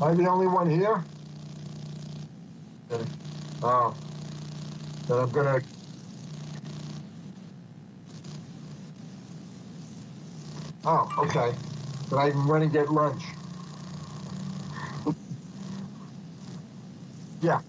Am I the only one here? Okay. Oh, then I'm gonna. Oh, okay. But I can run and get lunch. Yeah.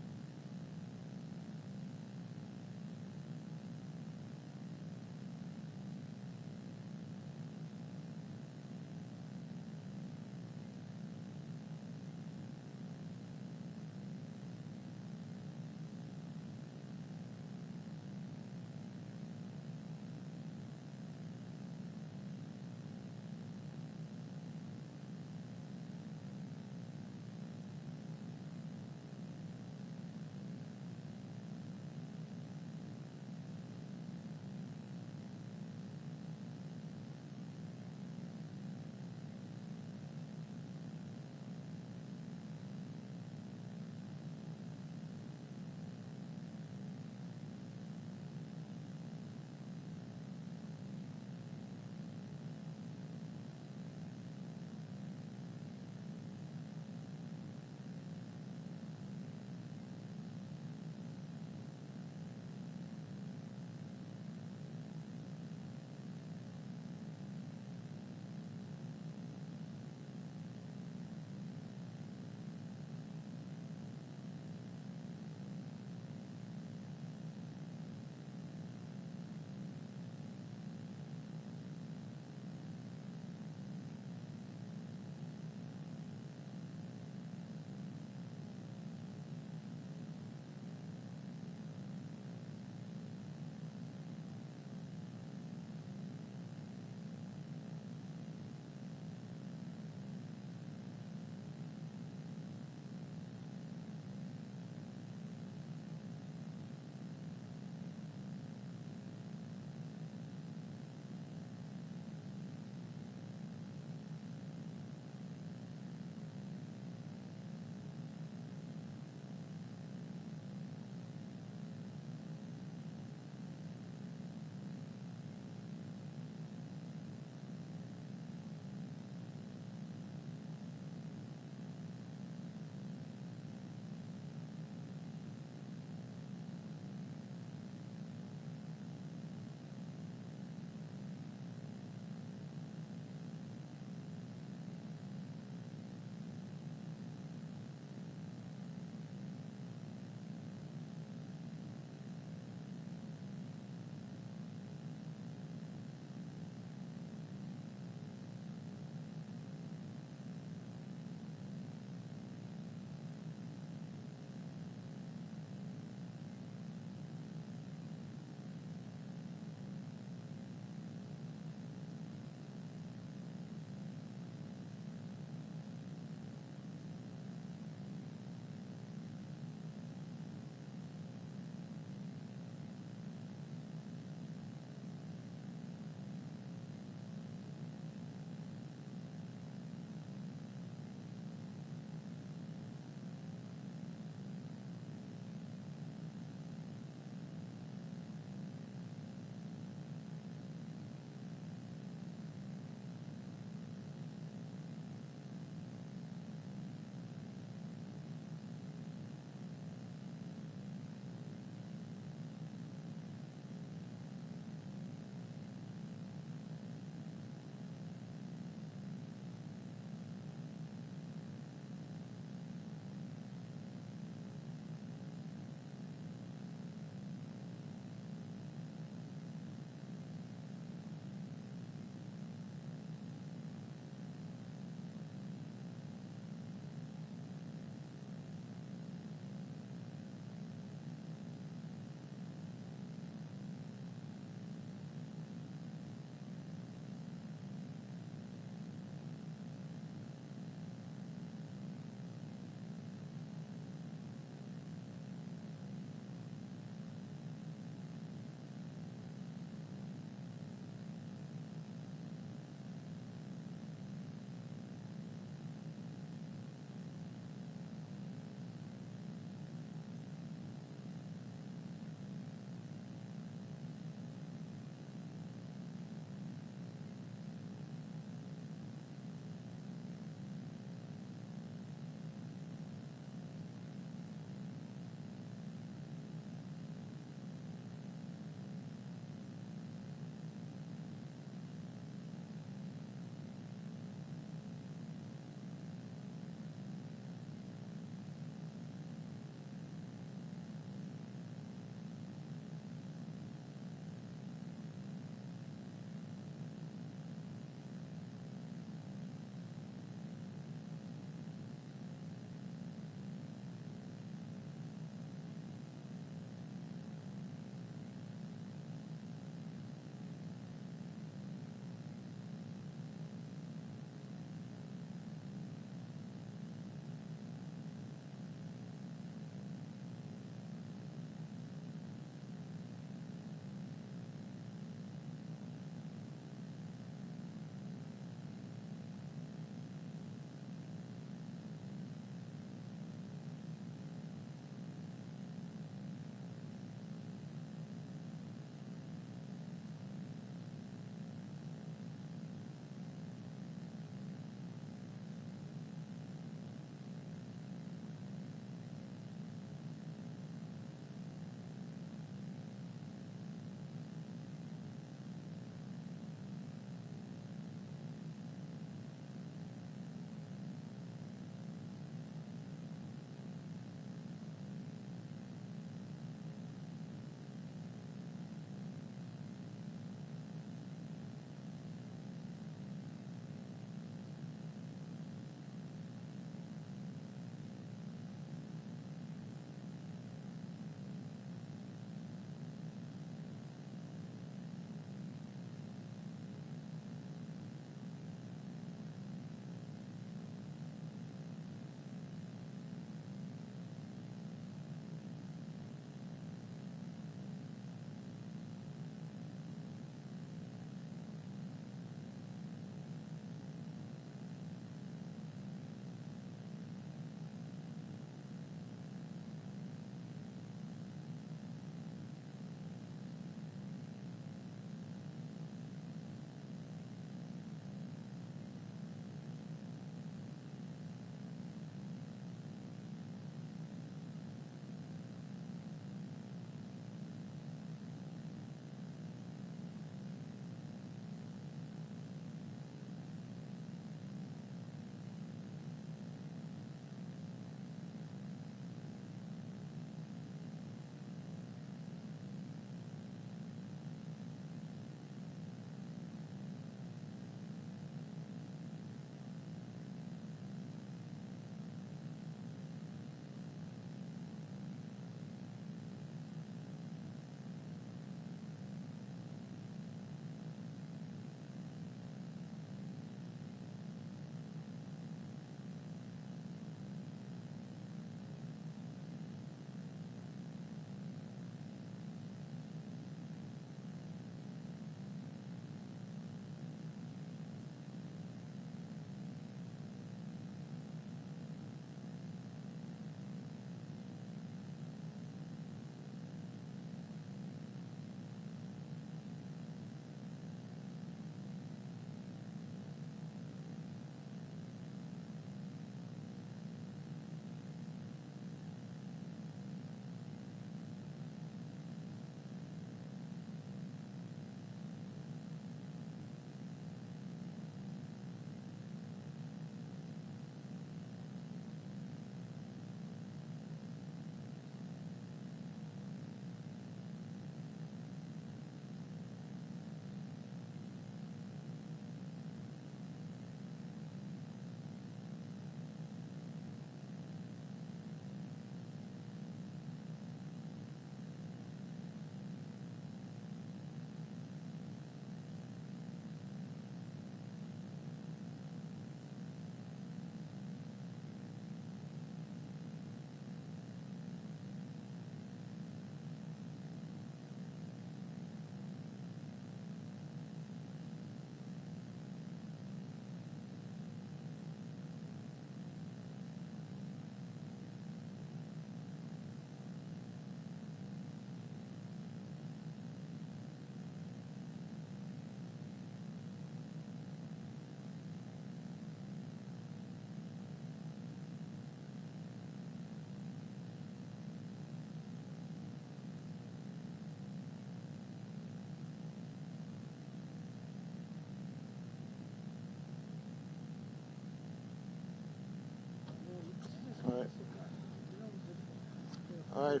All right,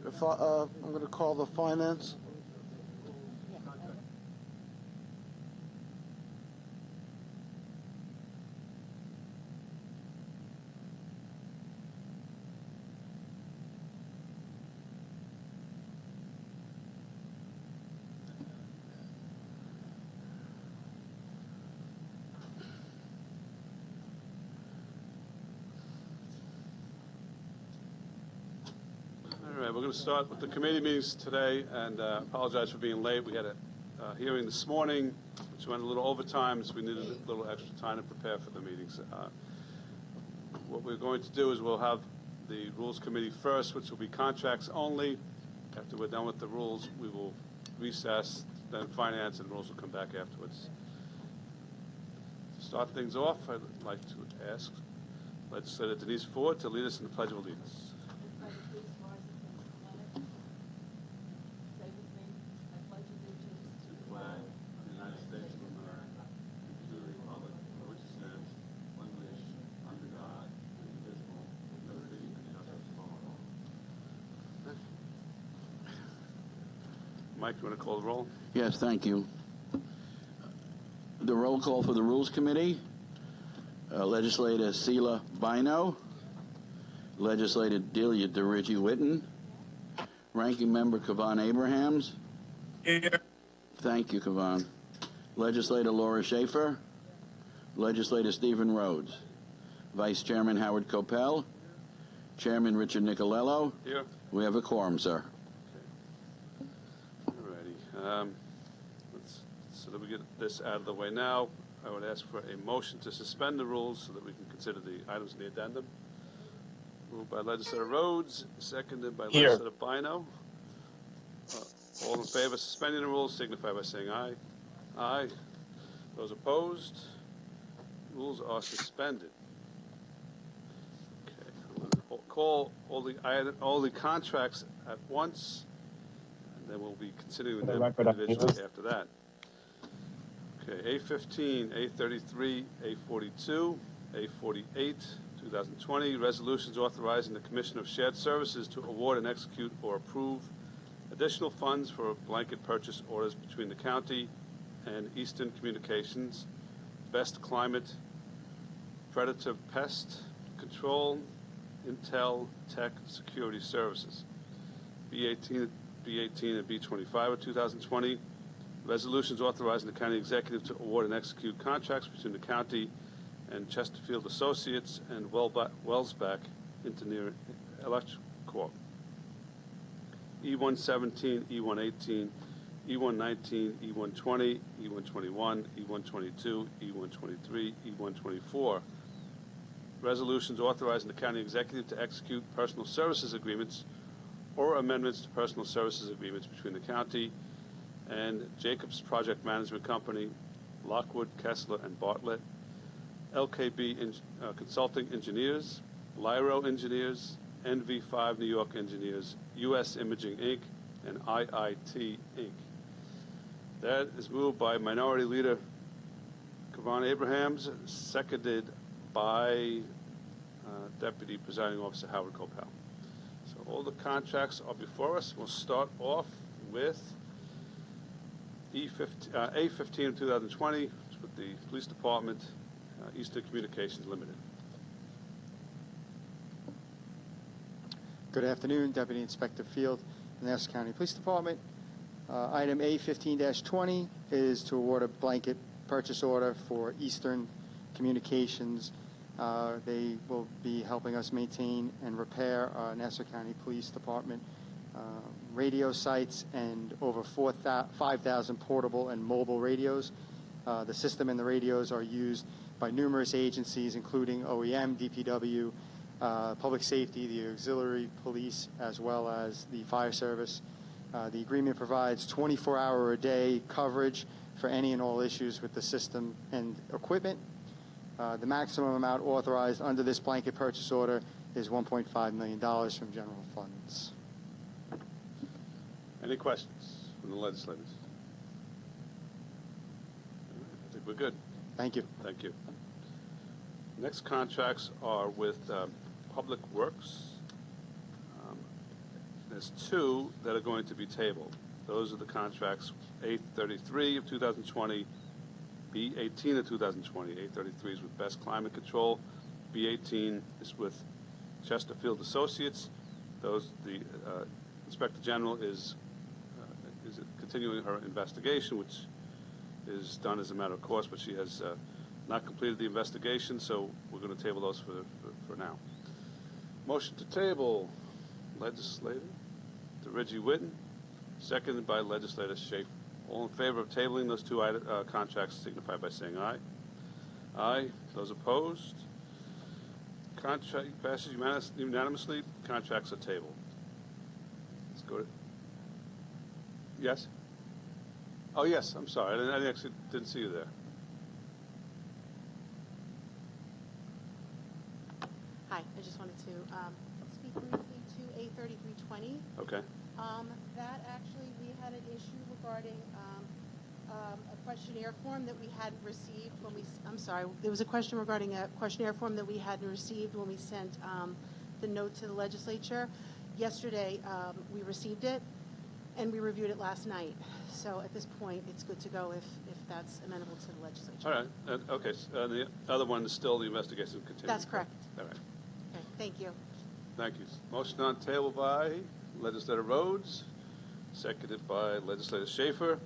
I'm going to call the finance. All right, we're going to start with the committee meetings today, and apologize for being late. We had a hearing this morning, which went a little overtime, so we needed a little extra time to prepare for the meetings. What we're going to do is we'll have the Rules Committee first, which will be contracts only. After we're done with the rules, we will recess, then finance, and rules will come back afterwards. To start things off, I'd like to ask Legislator Denise Ford to lead us in the Pledge of Allegiance. Mike, you want to call the roll? Yes, thank you. The roll call for the Rules Committee. Legislator Sheila Bino. Legislator Delia DeRiggi-Witten. Ranking Member Kavan Abrahams. Here. Thank you, Kavan. Legislator Laura Schaefer. Legislator Stephen Rhodes. Vice Chairman Howard Coppell. Chairman Richard Nicolello. Here. We have a quorum, sir. So that we get this out of the way now, I would ask for a motion to suspend the rules so that we can consider the items in the addendum. Moved by Legislator Rhodes, seconded by Here. Legislator Bino. All in favor of suspending the rules signify by saying aye. Aye. Those opposed? Rules are suspended. Okay. I'm going to call all the contracts at once, and then we'll be considering them individually after that. Okay, A15, A33, A42, A48, 2020, resolutions authorizing the Commissioner of Shared Services to award and execute or approve additional funds for blanket purchase orders between the county and Eastern Communications, Best Climate, Predator Pest Control, Intel Tech Security Services. B18 and B25 of 2020, resolutions authorizing the county executive to award and execute contracts between the county and Chesterfield Associates and Wellsback Engineering Electric Corp. E117, E118, E119, E120, E121, E122, E123, E124. Resolutions authorizing the county executive to execute personal services agreements or amendments to personal services agreements between the county and Jacobs Project Management Company, Lockwood, Kessler, and Bartlett, LKB Consulting Engineers, Lyro Engineers, NV5 New York Engineers, U.S. Imaging, Inc., and IIT, Inc. That is moved by Minority Leader Kavan Abrahams, seconded by Deputy Presiding Officer Howard Coppell. So all the contracts are before us. We'll start off with A15 of 2020 with the Police Department, Eastern Communications Limited. Good afternoon, Deputy Inspector Field, Nassau County Police Department. Item A15-20 is to award a blanket purchase order for Eastern Communications. They will be helping us maintain and repair our Nassau County Police Department radio sites and over 5,000 portable and mobile radios. The system and the radios are used by numerous agencies, including OEM, DPW, Public Safety, the Auxiliary Police, as well as the Fire Service. The agreement provides 24-hour-a-day coverage for any and all issues with the system and equipment. The maximum amount authorized under this blanket purchase order is $1.5 million from general funds. Any questions from the legislators? I think we're good. Thank you. Thank you. Next contracts are with Public Works. there's two that are going to be tabled. Those are the contracts A33 of 2020, B18 of 2020. A33 is with Best Climate Control. B18 is with Chesterfield Associates. The Inspector General is continuing her investigation, which is done as a matter of course, but she has not completed the investigation, so we're going to table those for now. Motion to table, Legislator DeReggie Whitten, seconded by Legislator Schaefer. All in favor of tabling those two contracts signify by saying aye. Aye. Those opposed? Contract passes unanimously. Contracts are tabled. Let's go to... Yes? Oh, yes, I'm sorry. I actually didn't see you there. Hi, I just wanted to speak briefly to A3320. Okay. That actually, we had an issue regarding a questionnaire form that we hadn't received when we, I'm sorry, there was a question regarding a questionnaire form that we hadn't received when we sent the note to the legislature. Yesterday, we received it, and we reviewed it last night. So at this point, it's good to go if that's amenable to the legislature. All right. Okay. The other one is still the investigation continuing. That's correct. All right. Okay, thank you. Thank you. Motion on table by Legislator Rhodes, seconded by Legislator Schaefer.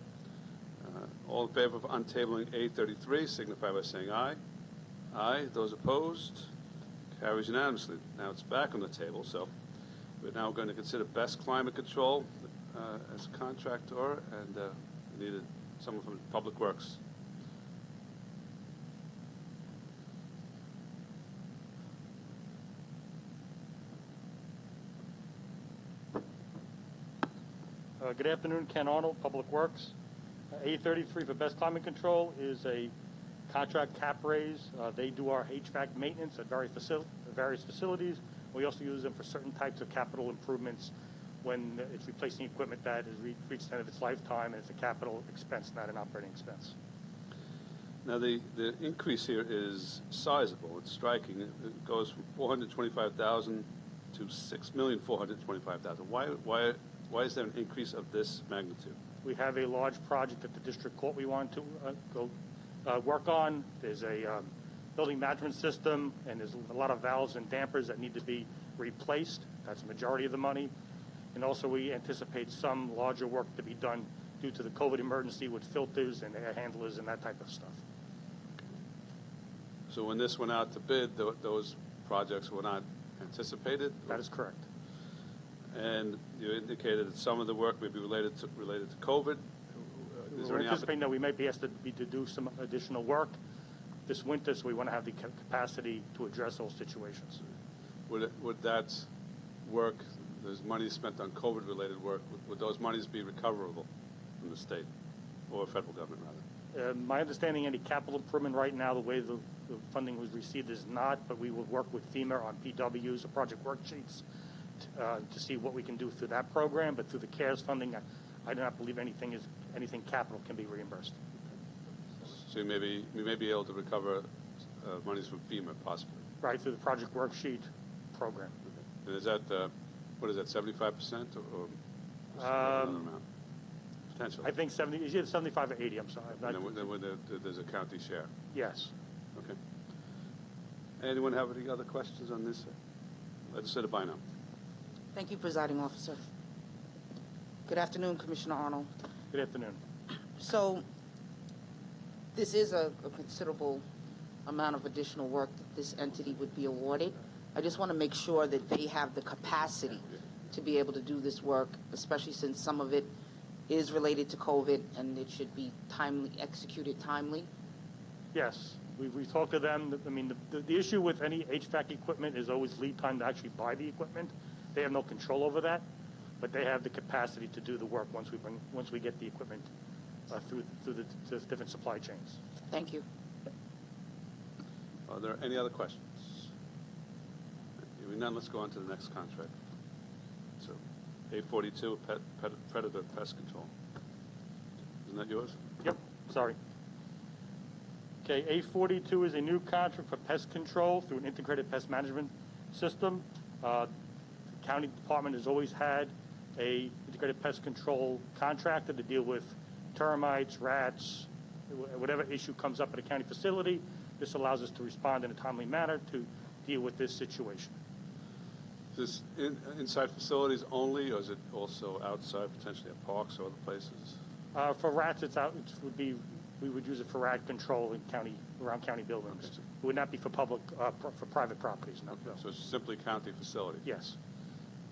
All in favor of untabling A33 signify by saying aye. Aye. Those opposed? Carries unanimously. Now it's back on the table, so we're now going to consider Best Climate Control as a contractor, and we needed someone from Public Works. Good afternoon, Ken Arnold, Public Works. A33 for Best Climate Control is a contract cap raise. They do our HVAC maintenance at various facilities. We also use them for certain types of capital improvements when it's replacing equipment that has reached the end of its lifetime, and it's a capital expense, not an operating expense. Now the increase here is sizable. It's striking. It goes from $425,000 to $6,425,000. Why is there an increase of this magnitude? We have a large project at the district court we want to go work on. There's a building management system, and there's a lot of valves and dampers that need to be replaced. That's the majority of the money. And also we anticipate some larger work to be done due to the COVID emergency with filters and air handlers and that type of stuff. So when this went out to bid, those projects were not anticipated? That is correct. And you indicated that some of the work may be related to COVID. We're anticipating that we might be asked to do some additional work this winter, so we want to have the capacity to address those situations. Would that work, there's money spent on COVID-related work, would those monies be recoverable from the state or federal government, rather? My understanding, any capital improvement right now, the way the funding was received is not, but we will work with FEMA on PWs or project worksheets to see what we can do through that program. But through the CARES funding, I do not believe anything capital can be reimbursed. So we may be able to recover monies from FEMA, possibly. Right, through the project worksheet program. And is that, what is that, 75% or another amount? Potentially. I think 70, it's either 75 or 80, I'm sorry. And then there's a county share? Yes. Okay. Anyone have any other questions on this? Legislator Bynum. Thank you, Presiding Officer. Good afternoon, Commissioner Arnold. Good afternoon. So, this is a considerable amount of additional work that this entity would be awarded. I just want to make sure that they have the capacity to be able to do this work, especially since some of it is related to COVID and it should be executed timely. Yes, we talked to them. I mean, the issue with any HVAC equipment is always lead time to actually buy the equipment. They have no control over that, but they have the capacity to do the work once we get the equipment through the different supply chains. Thank you. Are there any other questions? Hearing none, let's go on to the next contract. So, A42, Predator Pest Control. Isn't that yours? Yep, sorry. Okay, A42 is a new contract for pest control through an integrated pest management system. The county department has always had a integrated pest control contractor to deal with termites, rats, whatever issue comes up at a county facility. This allows us to respond in a timely manner to deal with this situation. Is this inside facilities only, or is it also outside, potentially at parks or other places? For rats, we would use it for rat control around county buildings. Okay. It would not be for for private properties. No. So it's simply county facility? Yes.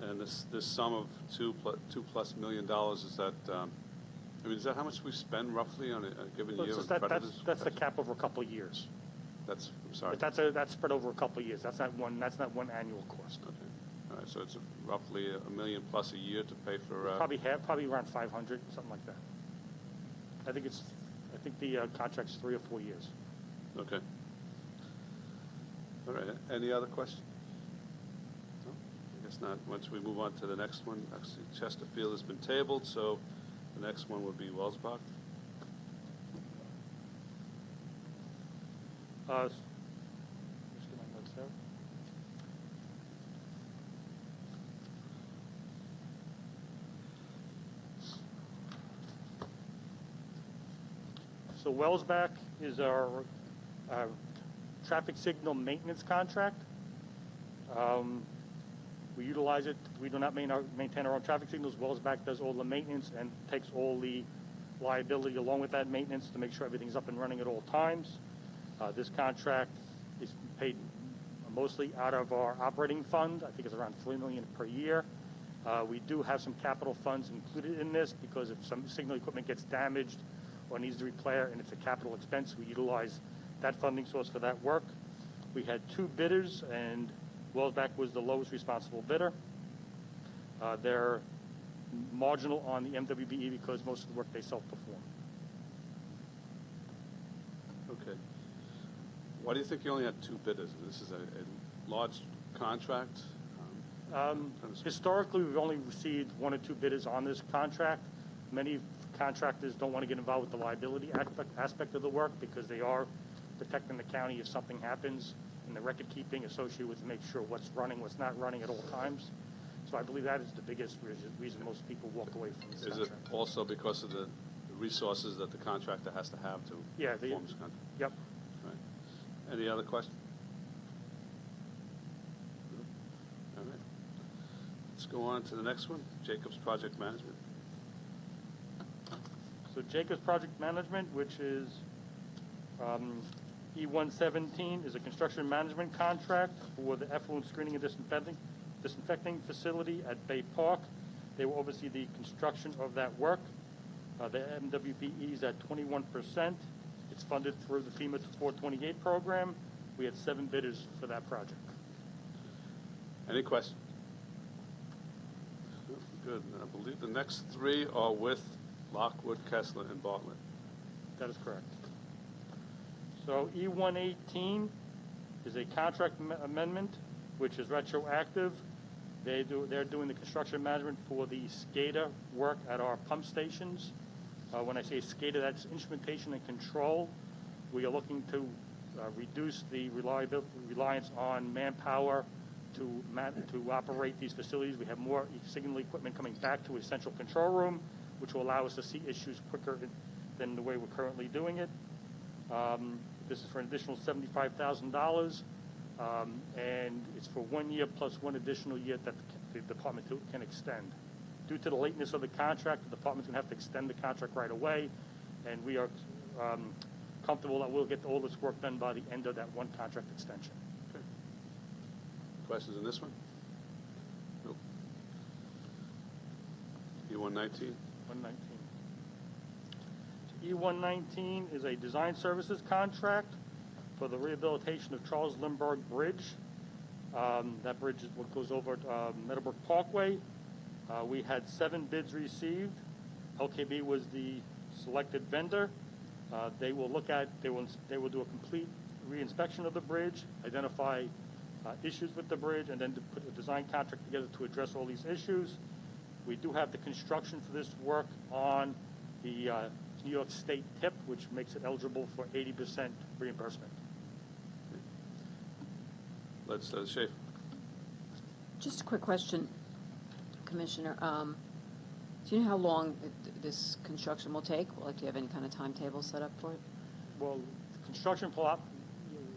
And this sum of $2+ million, is that, is that how much we spend roughly on a given year with predators? That's the cap over a couple of years. I'm sorry. But that's spread over a couple of years. That's not one annual cost. Okay. All right, so it's roughly $1 million plus a year to pay for... Probably around 500, something like that. I think the contract's 3 or 4 years. Okay. All right, any other questions? No? I guess not. Once we move on to the next one, actually Chesterfield has been tabled, so the next one would be Wellsbach. Just get my notes there. So Wellsbach is our traffic signal maintenance contract. We utilize it. We do not maintain our own traffic signals. Wellsbach does all the maintenance and takes all the liability along with that maintenance to make sure everything's up and running at all times. This contract is paid mostly out of our operating fund. I think it's around $3 million per year. We do have some capital funds included in this because if some signal equipment gets damaged or needs to repair and it's a capital expense, we utilize that funding source for that work. We had 2 bidders, and Wellsbach was the lowest responsible bidder. They're marginal on the MWBE because most of the work they self-perform. Okay. Why do you think you only had 2 bidders? This is a large contract? Historically, we've only received 1 or 2 bidders on this contract. Many contractors don't want to get involved with the liability aspect of the work because they are protecting the county if something happens, and the record keeping associated with to make sure what's running, what's not running at all times. So I believe that is the biggest reason most people walk away from this contract. Is it also because of the resources that the contractor has to have to perform this contract? Yep. Right. Any other questions? All right. Let's go on to the next one, Jacobs Project Management. So Jacobs Project Management, which is E117, is a construction management contract for the effluent screening and disinfecting facility at Bay Park. They will oversee the construction of that work. The MWPE is at 21%. It's funded through the FEMA 428 program. We had 7 bidders for that project. Any questions? Good. I believe the next 3 are with Lockwood, Kessler, and Bartlett. That is correct. So E118 is a contract amendment, which is retroactive. They're doing the construction management for the SCADA work at our pump stations. When I say SCADA, that's instrumentation and control. We are looking to reduce the reliance on manpower to operate these facilities. We have more signal equipment coming back to a central control room, which will allow us to see issues quicker than the way we're currently doing it. This is for an additional $75,000, and it's for 1 year plus 1 additional year that the department can extend. Due to the lateness of the contract, the department's going to have to extend the contract right away, and we are comfortable that we'll get all this work done by the end of that 1 contract extension. Okay. Questions on this one? Nope. E119? E119 is a design services contract for the rehabilitation of Charles Lindbergh Bridge. That bridge is what goes over Meadowbrook Parkway. We had 7 bids received. LKB was the selected vendor. They will do a complete re-inspection of the bridge, identify issues with the bridge, and then to put a design contract together to address all these issues. We do have the construction for this work on the New York State tip, which makes it eligible for 80% reimbursement. Let's Schaefer. Just a quick question, Commissioner. Do you know how long this construction will take? Like, do you have any kind of timetable set up for it? Well, the construction plot,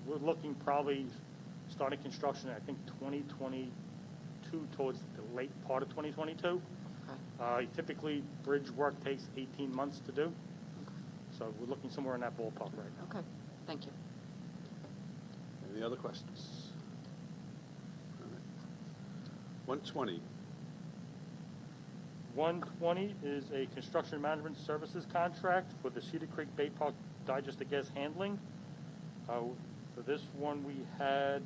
we're looking probably starting construction, I think, 2022 towards the late part of 2022. Okay. Typically, bridge work takes 18 months to do. So we're looking somewhere in that ballpark right now. Okay, thank you. Any other questions? All right. 120. 120 is a construction management services contract for the Cedar Creek Bay Park digester gas handling. For this one, we had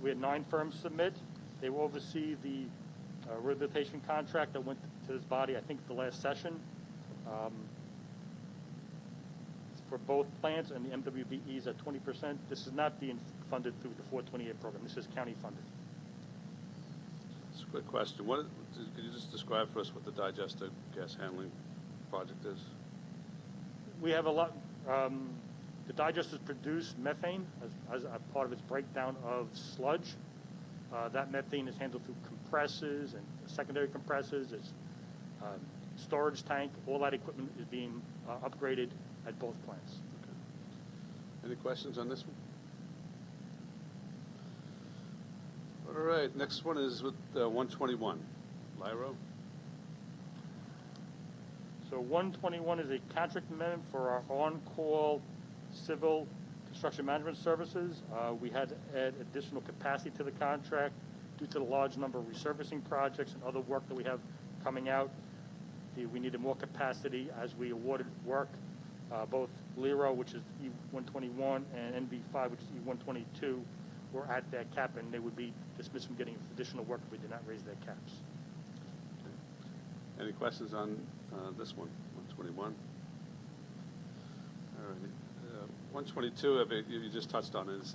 we had 9 firms submit. They will oversee the rehabilitation contract that went to this body, I think, the last session. For both plants, and the MWBE is at 20%. This is not being funded through the 428 program. This is county funded. It's a quick question. Could you just describe for us what the digester gas handling project is? We have a lot. The digesters produce methane as a part of its breakdown of sludge. That methane is handled through compressors and secondary compressors. It's storage tank. All that equipment is being upgraded at both plants. Okay. Any questions on this one? All right. Next one is with 121. Lyro. So 121 is a contract amendment for our on-call civil construction management services. We had to add additional capacity to the contract due to the large number of resurfacing projects and other work that we have coming out. We needed more capacity as we awarded work. Both LERO, which is E121, and NV5, which is E122, were at their cap, and they would be dismissed from getting additional work if we did not raise their caps. Okay. Any questions on this one, 121? All right. 122, you just touched on it. It's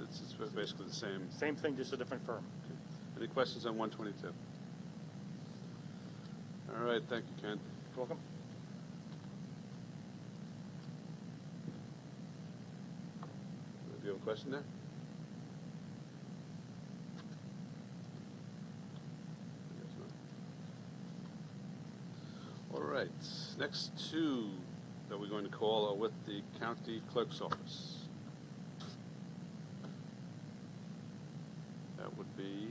basically the same. Same thing, just a different firm. Okay. Any questions on 122? All right. Thank you, Ken. You're welcome. Do you have a question there? All right. Next two that we're going to call are with the county clerk's office. That would be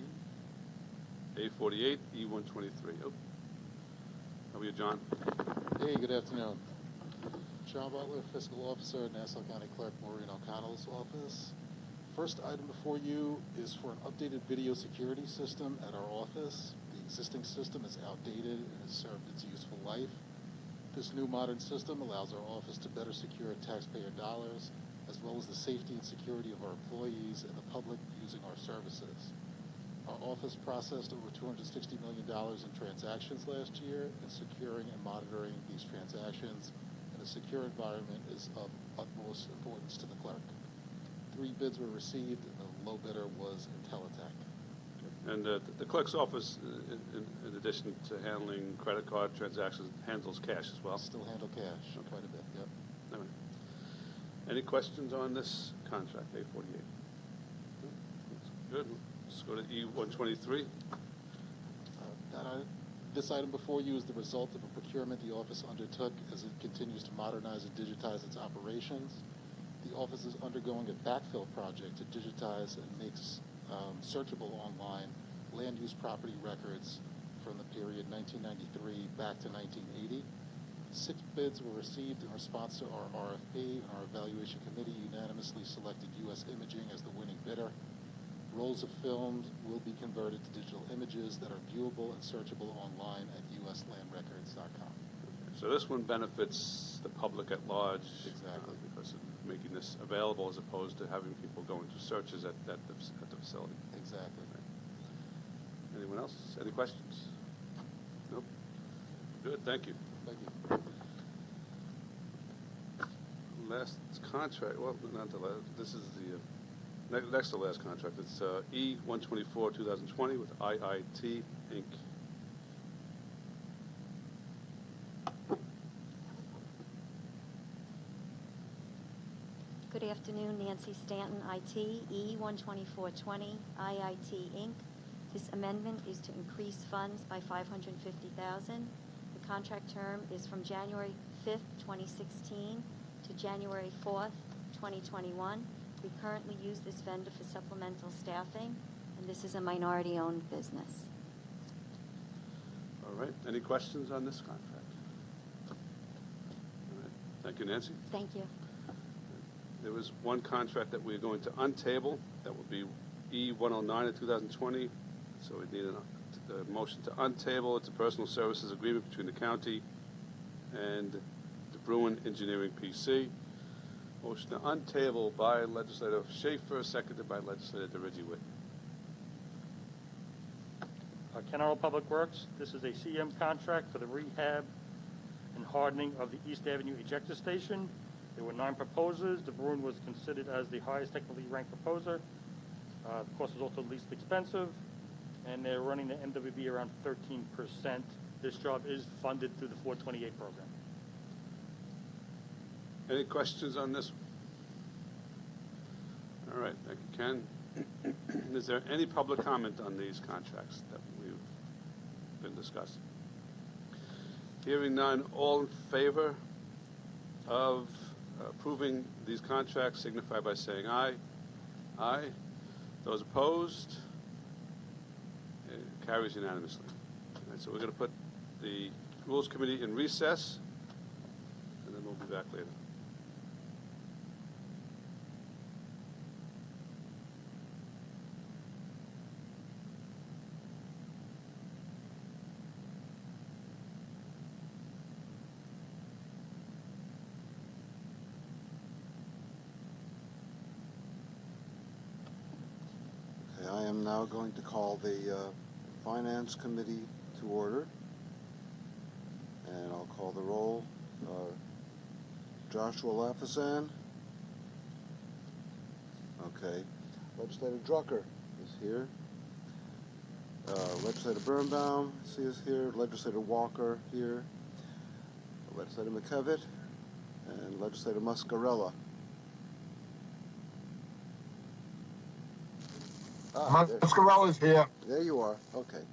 A48, E123. Oh. How are you, John? Hey, good afternoon. John Butler, Fiscal Officer, Nassau County Clerk Maureen O'Connell's office. First item before you is for an updated video security system at our office. The existing system is outdated and has served its useful life. This new modern system allows our office to better secure taxpayer dollars, as well as the safety and security of our employees and the public using our services. Our office processed over $260 million in transactions last year, and securing and monitoring these transactions in a secure environment is of utmost importance to the clerk. 3 bids were received, and the low bidder was Intelitech. And the clerk's office, in addition to handling credit card transactions, handles cash as well? Still handle cash quite a bit, yep. All right. Any questions on this contract, A48? Good. Let's go to E123. This item before you is the result of a procurement the office undertook as it continues to modernize and digitize its operations. The office is undergoing a backfill project to digitize and make searchable online land use property records from the period 1993 back to 1980. 6 bids were received in response to our RFP, and our evaluation committee unanimously selected U.S. Imaging as the winning bidder. Rolls of film will be converted to digital images that are viewable and searchable online at uslandrecords.com. So this one benefits the public at large. Exactly. Because of making this available as opposed to having people go into searches at the facility. Exactly. Right. Anyone else? Any questions? Nope. Good, thank you. Thank you. Last contract, well, not the last, this is the next to last contract. It's E124 2020 with IIT Inc. Good afternoon, Nancy Stanton, IT, E12420, IIT Inc. This amendment is to increase funds by $550,000. The contract term is from January 5th, 2016 to January 4th, 2021. We currently use this vendor for supplemental staffing, and this is a minority-owned business. All right, any questions on this contract? All right, thank you, Nancy. Thank you. There was one contract that we're going to untable. That will be E-109 of 2020. So we need a motion to untable. It's a personal services agreement between the county and the Bruin Engineering PC. Motion to untable by Legislator Schaefer, seconded by Legislator DeReggie Whitten. Ken Arnold Public Works, this is a CM contract for the rehab and hardening of the East Avenue ejector station. There were 9 proposers. The Bruin was considered as the highest technically ranked proposer. The cost was also least expensive, and they're running the MWB around 13%. This job is funded through the 428 program. Any questions on this? All right, thank you, Ken. Is there any public comment on these contracts that we've been discussing? Hearing none, all in favor of approving these contracts signify by saying aye. Aye. Those opposed? It carries unanimously. All right, so we're going to put the Rules Committee in recess, and then we'll be back later. I am now going to call the Finance Committee to order, and I'll call the roll. Joshua Lafazan. Okay. Legislator Drucker is here. Legislator Birnbaum is here. Legislator Walker here. Legislator McKevitt and Legislator Muscarella. Muscarella's here. There you are. Okay.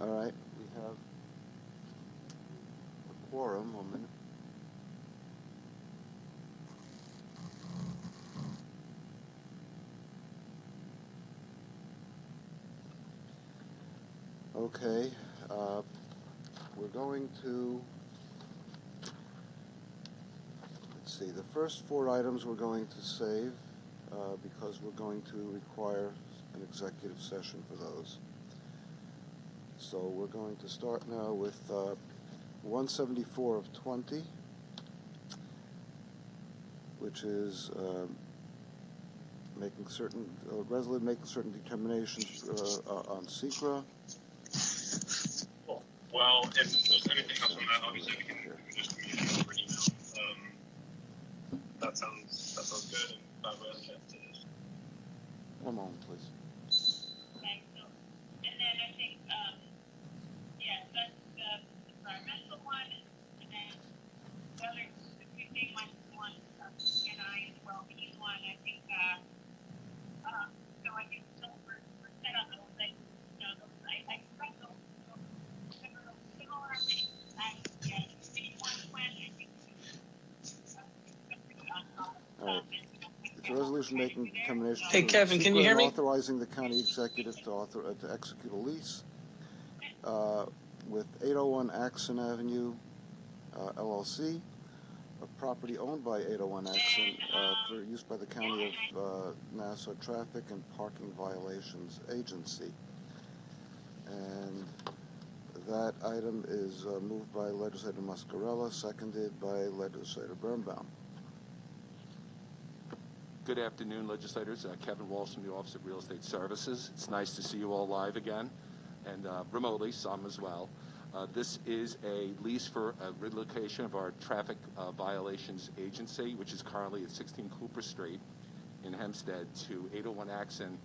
All right. We have a quorum. 1 minute. Okay. We're going to, let's see, the first 4 items we're going to save because we're going to require an executive session for those. So we're going to start now with 174 of 20, which is making certain determinations on SECRA. Well, if there's anything else on that, obviously we can just communicate over email. That sounds good. And we'll have a chance to this. 1 moment, please. Okay, so, and then I think, that's the environmental one, and then the other, the 2-day one, and I, as well, the one, I think, so I think we're set on those, like, you know, those, I expect those similar, and, maybe one plan, I think, All right. It's a resolution making determinations. Hey, Kevin, can you hear me? Authorizing the county executive to execute a lease with 801 Axon Avenue, LLC, a property owned by 801 Axon for use by the County of Nassau Traffic and Parking Violations Agency. And that item is moved by Legislator Muscarella, seconded by Legislator Birnbaum. Good afternoon, legislators. Kevin Walsh from the Office of Real Estate Services. It's nice to see you all live again, and remotely, some as well. This is a lease for a relocation of our Traffic Violations Agency, which is currently at 16 Cooper Street in Hempstead, to 801 Axon,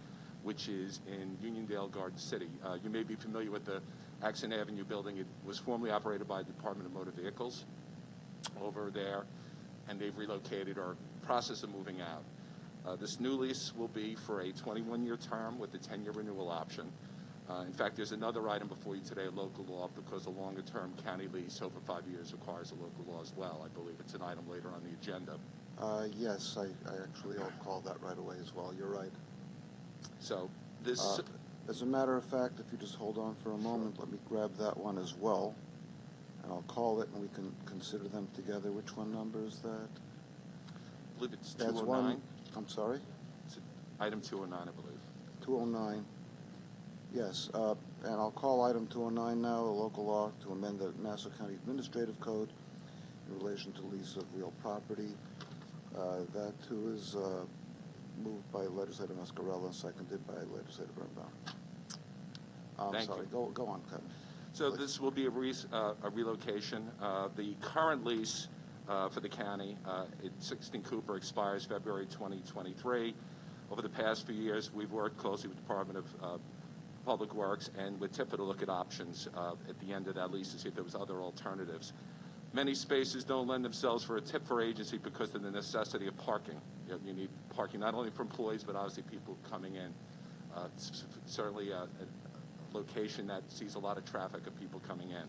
which is in Uniondale, Garden City. You may be familiar with the Axon Avenue building. It was formerly operated by the Department of Motor Vehicles over there, and they've relocated or process of moving out. This new lease will be for a 21-year term with a 10-year renewal option. In fact, there's another item before you today, a local law, because a longer-term county lease over 5 years requires a local law as well. I believe it's an item later on the agenda. Yes, I actually will call that right away as well. You're right. So this... as a matter of fact, if you just hold on for a moment, let me grab that one as well. And I'll call it, and we can consider them together. Which one number is that? I believe it's That's 209. one. I'm sorry? It's item 209, I believe. 209. Yes, and I'll call item 209 now, a local law to amend the Nassau County Administrative Code in relation to lease of real property. That too is moved by Legislator Mascarella and seconded by Legislator Birnbaum. Thank sorry, you. Go on, Kevin. So this will be a relocation. The current lease for the county at 16 Cooper expires February 2023. Over the past few years, we've worked closely with the Department of Public Works and with TIPA to look at options at the end of that lease to see if there was other alternatives. Many spaces don't lend themselves for a tip for agency because of the necessity of parking. You need parking not only for employees but obviously people coming in. It's certainly a location that sees a lot of traffic of people coming in.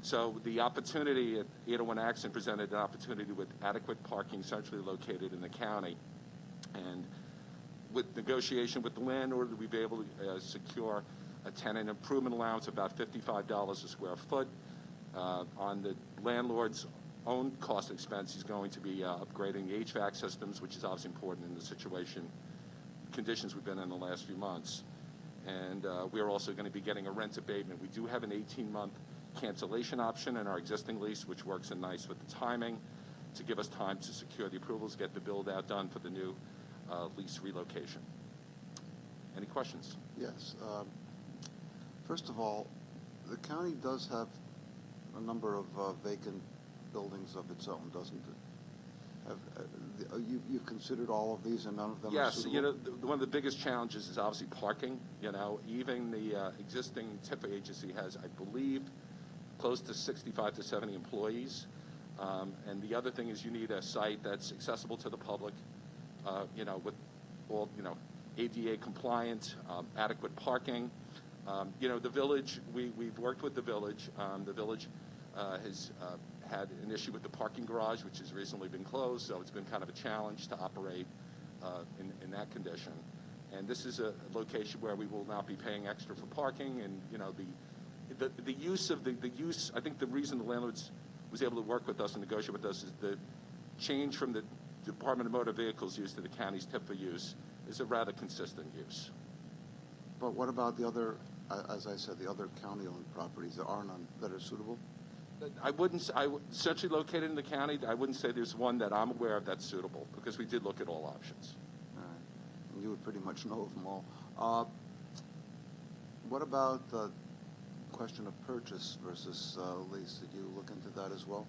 So the opportunity at 801 Accent presented an opportunity with adequate parking centrally located in the county. And with negotiation with the landlord, we've been able to secure a tenant improvement allowance of about $55 a square foot. On the landlord's own cost expense, he's going to be upgrading the HVAC systems, which is obviously important in the conditions we've been in the last few months. And we're also going to be getting a rent abatement. We do have an 18-month cancellation option in our existing lease, which works in nice with the timing to give us time to secure the approvals, get the build-out done for the new lease relocation. Any questions? Yes. First of all, the county does have a number of vacant buildings of its own, doesn't it? You've considered all of these and none of them are suitable? Yes. One of the biggest challenges is obviously parking. Even the existing TIPA agency has, I believe, close to 65 to 70 employees. And the other thing is you need a site that's accessible to the public, with all, ADA compliant, adequate parking. The village, we've worked with the village. The village has had an issue with the parking garage, which has recently been closed, so it's been kind of a challenge to operate in that condition. And this is a location where we will not be paying extra for parking, and the use of the use. I think the reason the landlords was able to work with us and negotiate with us is the change from the Department of Motor Vehicles use to the county's TIPA use is a rather consistent use. But what about the other, as I said, the other county-owned properties? There are none that are suitable? Centrally located in the county, I wouldn't say there's one that I'm aware of that's suitable, because we did look at all options. All right. And you would pretty much know of them all. What about the question of purchase versus lease? Did you look into that as well?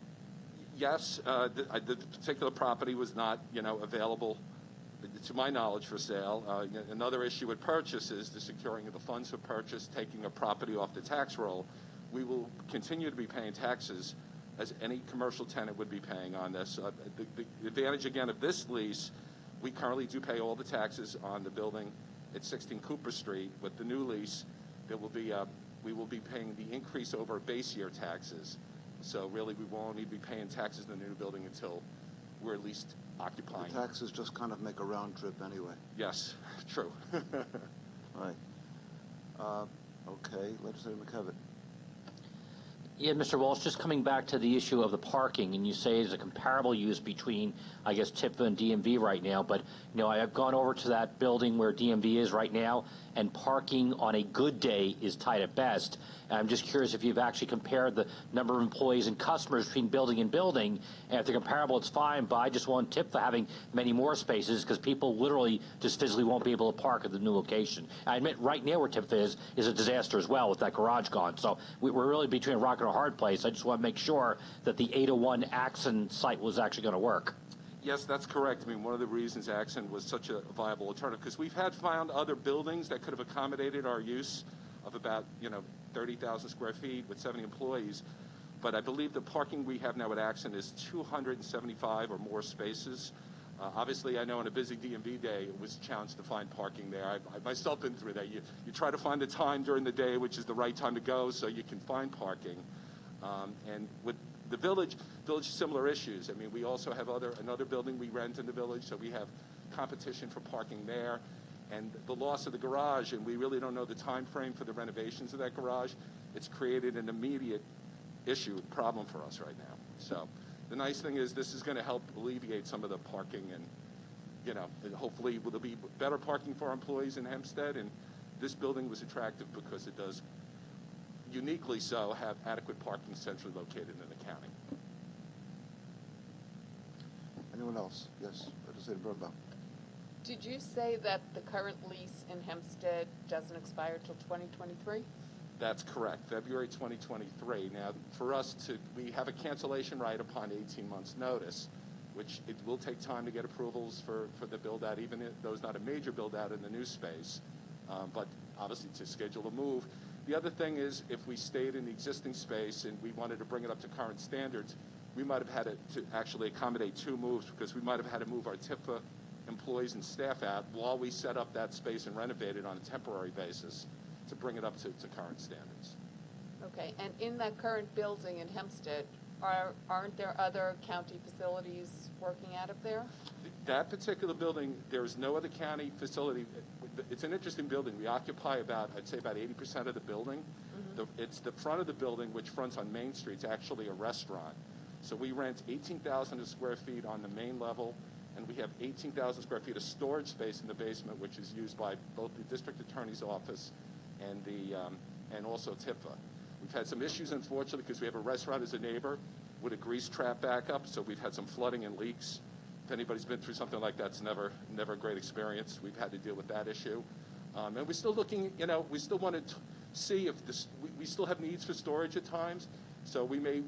Yes, the particular property was not, available, to my knowledge, for sale. Another issue with purchase is the securing of the funds for purchase, taking a property off the tax roll. We will continue to be paying taxes as any commercial tenant would be paying on this. The advantage, again, of this lease, we currently do pay all the taxes on the building at 16 Cooper Street. With the new lease, there will be we will be paying the increase over base year taxes. So really, we won't need to be paying taxes in the new building until we're at least occupying. The taxes just kind of make a round trip anyway. Yes, true. Right. Okay, Legislator McKevitt. Yeah, Mr. Walsh, just coming back to the issue of the parking, and you say it's a comparable use between, I guess, TIPA and DMV right now, but, I've gone over to that building where DMV is right now, and parking on a good day is tight at best. And I'm just curious if you've actually compared the number of employees and customers between building and building, and if they're comparable, it's fine, but I just want TIPA having many more spaces because people literally just physically won't be able to park at the new location. I admit right now where TIPA is a disaster as well with that garage gone. So we're really between a rock and a hard place. I just want to make sure that the 801 Accent site was actually going to work. Yes, that's correct. I mean, one of the reasons Accent was such a viable alternative, because we've found other buildings that could have accommodated our use of about, 30,000 square feet with 70 employees. But I believe the parking we have now at Accent is 275 or more spaces. Obviously, I know on a busy DMV day, it was a challenge to find parking there. I've myself been through that. You try to find the time during the day, which is the right time to go, so you can find parking. And with the village, similar issues. I mean, we also have another building we rent in the village, so we have competition for parking there. And the loss of the garage, and we really don't know the time frame for the renovations of that garage. It's created an immediate problem for us right now. So the nice thing is this is going to help alleviate some of the parking, and and hopefully there'll be better parking for our employees in Hempstead. And this building was attractive because it does, uniquely so, have adequate parking centrally located in the county. Anyone else? Yes, Legislator Birnbaum. Did you say that the current lease in Hempstead doesn't expire till 2023? That's correct, February 2023. Now, for us we have a cancellation right upon 18 months' notice, which it will take time to get approvals for the build-out, even though it's not a major build-out in the new space, but obviously to schedule a move. The other thing is, if we stayed in the existing space and we wanted to bring it up to current standards, we might have had to actually accommodate 2 moves, because we might have had to move our TIFA employees and staff out while we set up that space and renovate it on a temporary basis to bring it up to current standards. Okay, and in that current building in Hempstead, aren't there other county facilities working out of there? That particular building, there's no other county facility. It's an interesting building. We occupy I'd say about 80% of the building. Mm-hmm. It's the front of the building, which fronts on Main Street. It's actually a restaurant. So we rent 18,000 square feet on the main level, and we have 18,000 square feet of storage space in the basement, which is used by both the district attorney's office and also TIFA. We've had some issues, unfortunately, because we have a restaurant as a neighbor with a grease trap backup, so we've had some flooding and leaks. If anybody's been through something like that, it's never a great experience. We've had to deal with that issue. And we're still looking, we still want to see if we still have needs for storage at times, so we want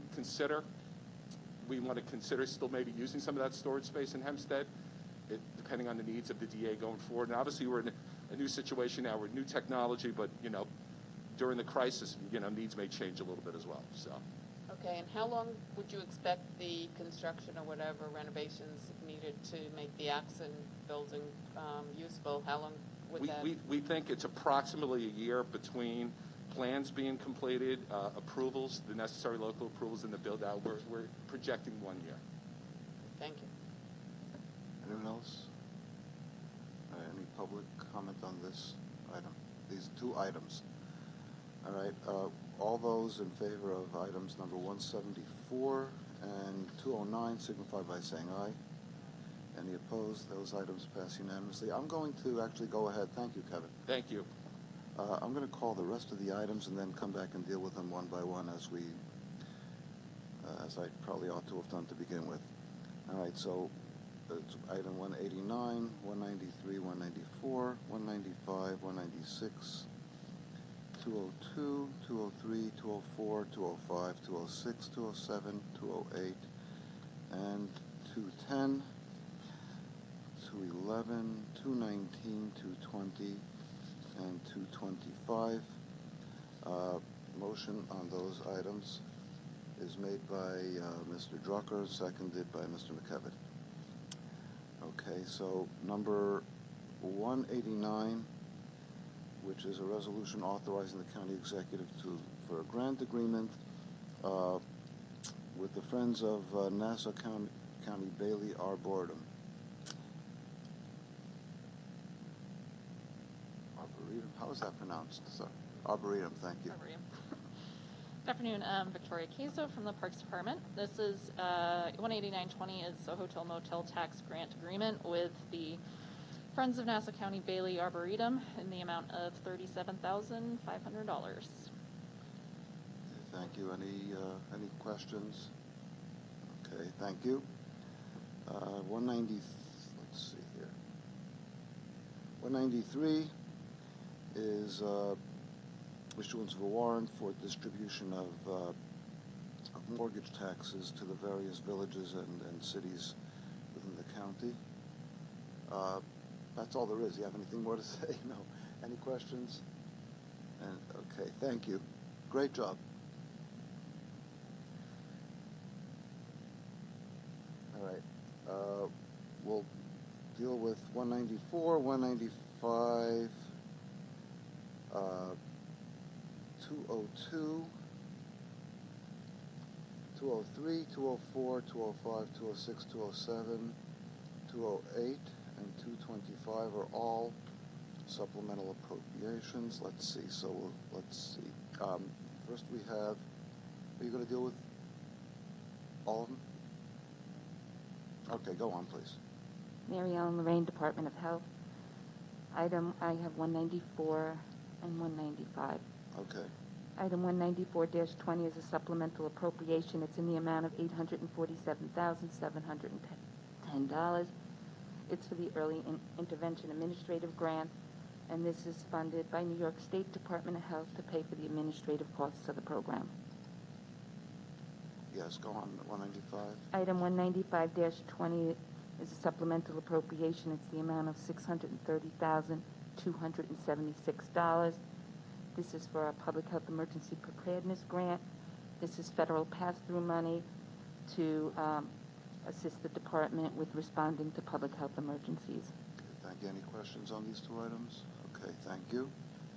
to consider still maybe using some of that storage space in Hempstead, depending on the needs of the DA going forward. And obviously we're in a new situation now with new technology, but during the crisis, needs may change a little bit as well. So. Okay, and how long would you expect the construction or whatever renovations needed to make the Axon building usable? How long would that? We think it's approximately a year between plans being completed, approvals, the necessary local approvals, and the build-out. We're projecting 1 year. Thank you. Anyone else? Any public comment on this item? These 2 items. All right. All those in favor of items number 174 and 209 signify by saying aye. Any opposed? Those items pass unanimously. I'm going to actually go ahead. Thank you, Kevin. Thank you. I'm going to call the rest of the items and then come back and deal with them one by one as I probably ought to have done to begin with. All right, so it's item 189, 193, 194, 195, 196, 202, 203, 204, 205, 206, 207, 208, and 210, 211, 219, 220, and 225. Motion on those items is made by Mr. Drucker, seconded by Mr. McKevitt. Okay, so number 189, which is a resolution authorizing the county executive for a grant agreement with the Friends of Nassau County Bailey Arboretum. Arboretum, how is that pronounced? Sorry. Arboretum, thank you. Arboretum. Good afternoon, Victoria Caso from the Parks Department. This is 18920 is a hotel motel tax grant agreement with the Friends of Nassau County Bailey Arboretum in the amount of $37,500. Thank you. Any questions? Okay, thank you. 190. Let's see here. 193 is issuance of a warrant for distribution of mortgage taxes to the various villages and cities within the county. That's all there is. Do you have anything more to say? No. Any questions? Okay, thank you. Great job. All right. We'll deal with 194, 195, 202, 203, 204, 205, 206, 207, 208, and 225 are all supplemental appropriations. Let's see. Let's see. First we have, are you going to deal with all of them? Okay, go on, please. Mary Ellen Lorraine, Department of Health. I have 194 and 195. Okay. Item 194-20 is a supplemental appropriation. It's in the amount of $847,710. It's for the Early Intervention Administrative Grant, and this is funded by New York State Department of Health to pay for the administrative costs of the program. Yes, go on, 195. Item 195-20 is a supplemental appropriation. It's the amount of $630,276. This is for our Public Health Emergency Preparedness Grant. This is federal pass-through money to assist the department with responding to public health emergencies. Okay, thank you. Any questions on these two items? Okay, thank you.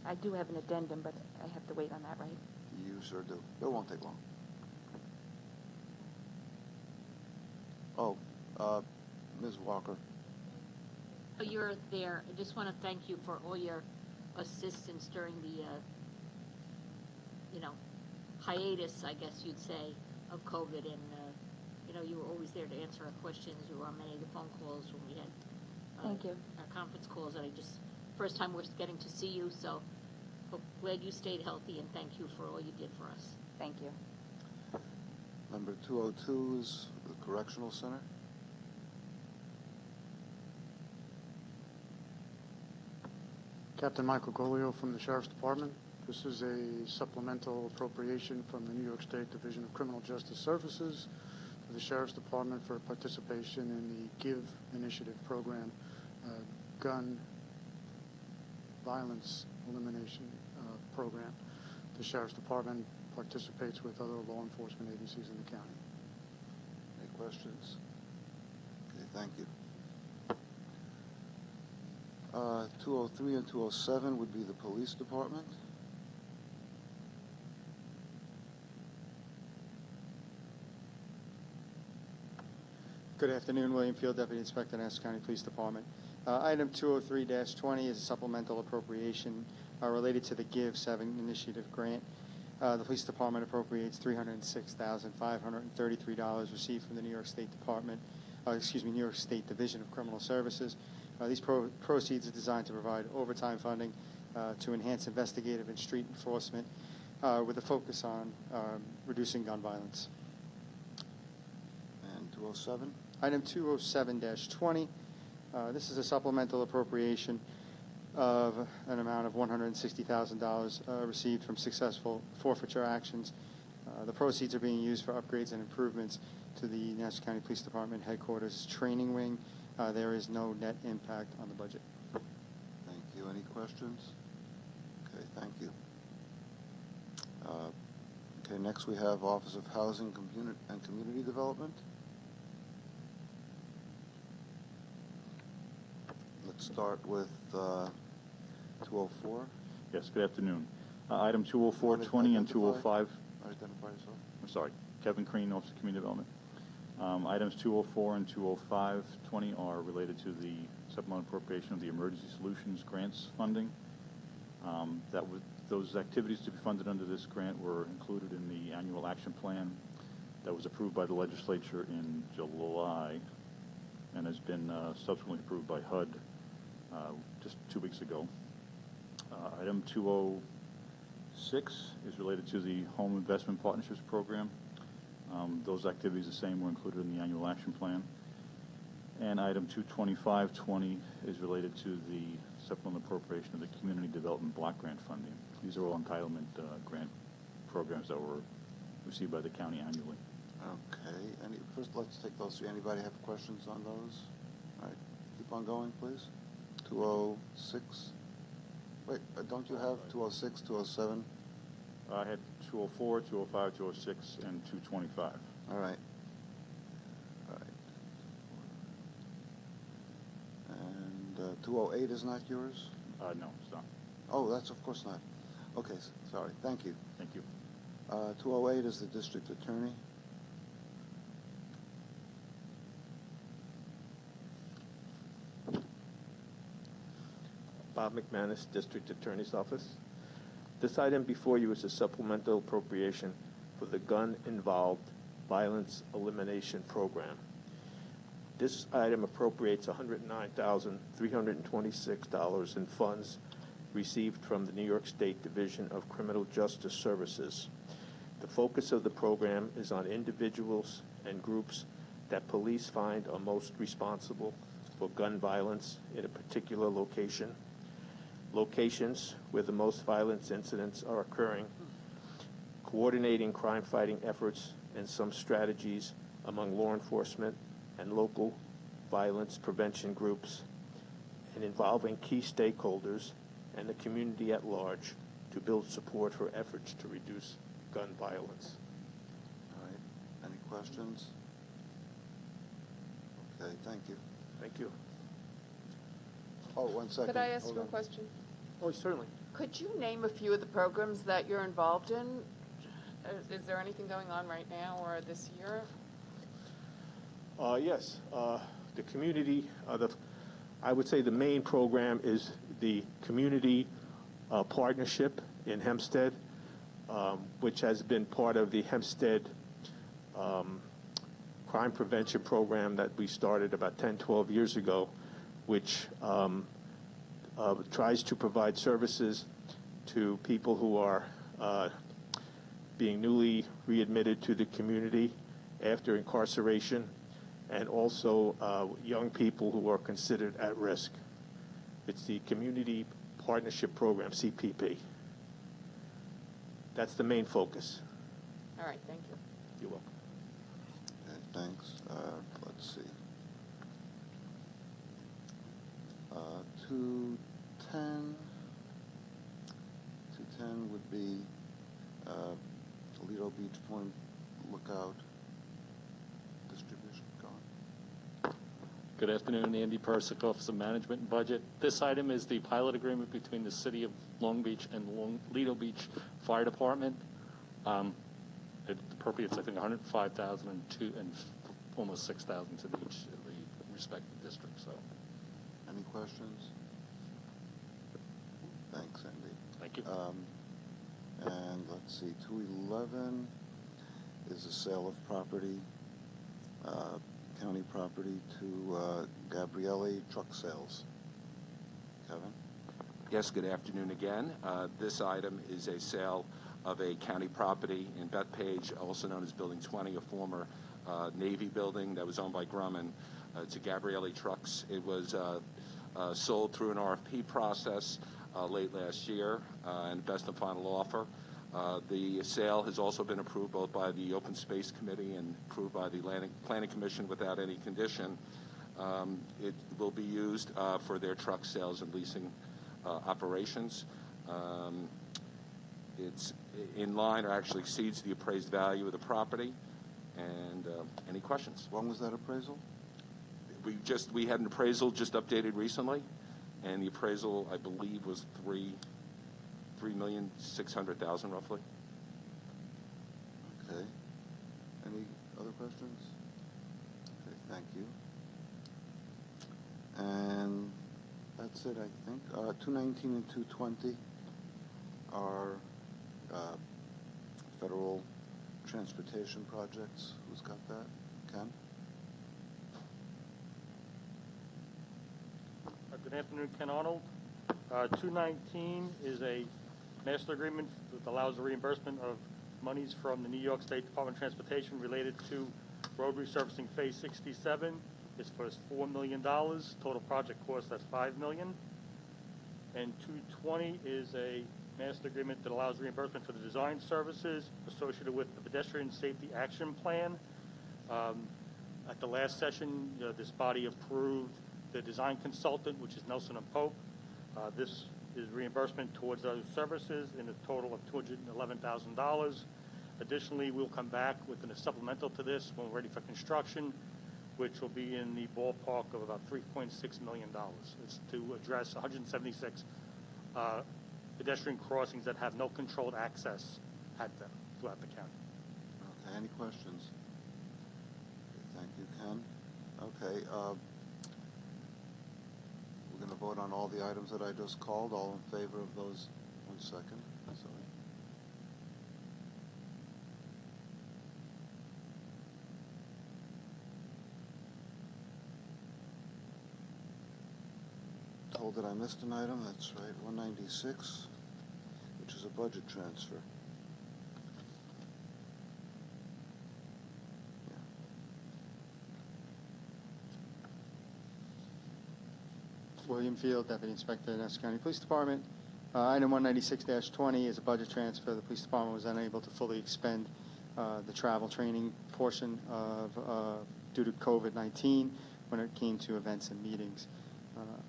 I do have an addendum, but I have to wait on that, right? You sure do. It won't take long. Oh, Ms. Walker. You're there. I just want to thank you for all your assistance during the, hiatus, I guess you'd say, of COVID. And, you were always there to answer our questions. You were on many of the phone calls when we had Thank you. our conference calls. And first time we're getting to see you, so glad you stayed healthy, and thank you for all you did for us. Thank you. Number 202 is the Correctional Center. Captain Michael Golio from the Sheriff's Department. This is a supplemental appropriation from the New York State Division of Criminal Justice Services to the Sheriff's Department for participation in the GIVE initiative program, gun violence elimination program. The Sheriff's Department participates with other law enforcement agencies in the county. Any questions? Okay, thank you. 203 and 207 would be the Police Department. Good afternoon, William Field, Deputy Inspector, Nassau County Police Department. Item 203-20 is a supplemental appropriation related to the GIVE 7 initiative grant. The Police Department appropriates $306,533 received from the New York State New York State Division of Criminal Services. These proceeds are designed to provide overtime funding to enhance investigative and street enforcement with a focus on reducing gun violence. And 207? Item 207-20. This is a supplemental appropriation of an amount of $160,000 received from successful forfeiture actions. The proceeds are being used for upgrades and improvements to the Nassau County Police Department headquarters training wing. There is no net impact on the budget. Thank you. Any questions? Okay, thank you. Okay, next we have Office of Housing and Community Development. Let's start with 204. Yes, good afternoon. Item 204-20 and 205. Identify yourself. I'm sorry. Kevin Crean, Office of Community Development. Items 204 and 205-20 are related to the supplemental appropriation of the Emergency Solutions Grants funding. Those activities to be funded under this grant were included in the annual action plan that was approved by the legislature in July and has been subsequently approved by HUD just 2 weeks ago. Item 206 is related to the Home Investment Partnerships Program. Those activities, the same, were included in the annual action plan. And item 225-20 is related to the supplemental appropriation of the Community Development Block Grant funding. These are all entitlement grant programs that were received by the county annually. Okay. First, let's take those three. Anybody have questions on those? All right. Keep on going, please. 206. Wait, don't you have 206, 207? I had 204, 205, 206, and 225. All right. All right. And 208 is not yours? No, it's not. Oh, that's of course not. Okay, sorry. Thank you. Thank you. 208 is the district attorney. Bob McManus, District Attorney's Office. This item before you is a supplemental appropriation for the Gun-Involved Violence Elimination Program. This item appropriates $109,326 in funds received from the New York State Division of Criminal Justice Services. The focus of the program is on individuals and groups that police find are most responsible for gun violence in a particular location, locations where the most violence incidents are occurring, coordinating crime-fighting efforts and some strategies among law enforcement and local violence prevention groups, and involving key stakeholders and the community at large to build support for efforts to reduce gun violence. All right. Any questions? Okay, thank you. Thank you. Oh, 1 second. Could I ask Hold you a on. question? Oh, certainly. Could you name a few of the programs that you're involved in? Is there anything going on right now or this year? Yes. The community, I would say the main program is the community partnership in Hempstead, which has been part of the Hempstead crime prevention program that we started about 10, 12 years ago, which tries to provide services to people who are being newly readmitted to the community after incarceration, and also young people who are considered at risk. It's the Community Partnership Program, CPP. That's the main focus. All right, thank you. You're welcome. Okay, thanks. Let's see. 210. 210 would be Lido Beach Point Lookout distribution. Go on. Good afternoon, Andy Persick, Office of Management and Budget. This item is the pilot agreement between the City of Long Beach and Lido Beach Fire Department. It appropriates, I think, $105,000 and almost $6,000 to each of the respective districts. So, Any questions? Thanks, Andy. thank you. And let's see, 211 is a sale of property, county property to Gabrielli Truck Sales. Kevin? Yes, good afternoon again. This item is a sale of a county property in Bethpage, also known as Building 20, a former Navy building that was owned by Grumman, to Gabrielli Trucks. It was sold through an RFP process late last year and best and final offer. The sale has also been approved both by the Open Space Committee and approved by the Planning Commission without any condition. It will be used for their truck sales and leasing operations. It's in line or actually exceeds the appraised value of the property. And any questions? When was that appraisal? We had an appraisal just updated recently, and the appraisal, I believe, was $3,600,000 roughly. Okay. Any other questions? Okay, thank you. And that's it, I think. 219 and 220 are federal transportation projects. Who's got that? Ken? Good afternoon, Ken Arnold. 219 is a master agreement that allows the reimbursement of monies from the New York State Department of Transportation related to road resurfacing Phase 67. It's for $4 million. Total project cost, that's $5 million. And 220 is a master agreement that allows reimbursement for the design services associated with the Pedestrian Safety Action Plan. At the last session, this body approved the design consultant, which is Nelson & Pope. This is reimbursement towards those services in a total of $211,000. Additionally, we'll come back with a supplemental to this when we're ready for construction which will be in the ballpark of about $3.6 million. It's to address 176 pedestrian crossings that have no controlled access at them throughout the county. Okay, any questions? Okay, thank you, Ken. Okay, we're going to vote on all the items that I just called. All in favor of those? 1 second. Sorry. Told that I missed an item. That's right, 196, which is a budget transfer. William Field, Deputy Inspector, Nassau County Police Department. Item 196-20 is a budget transfer. The police department was unable to fully expend the travel training portion of due to COVID-19 when it came to events and meetings.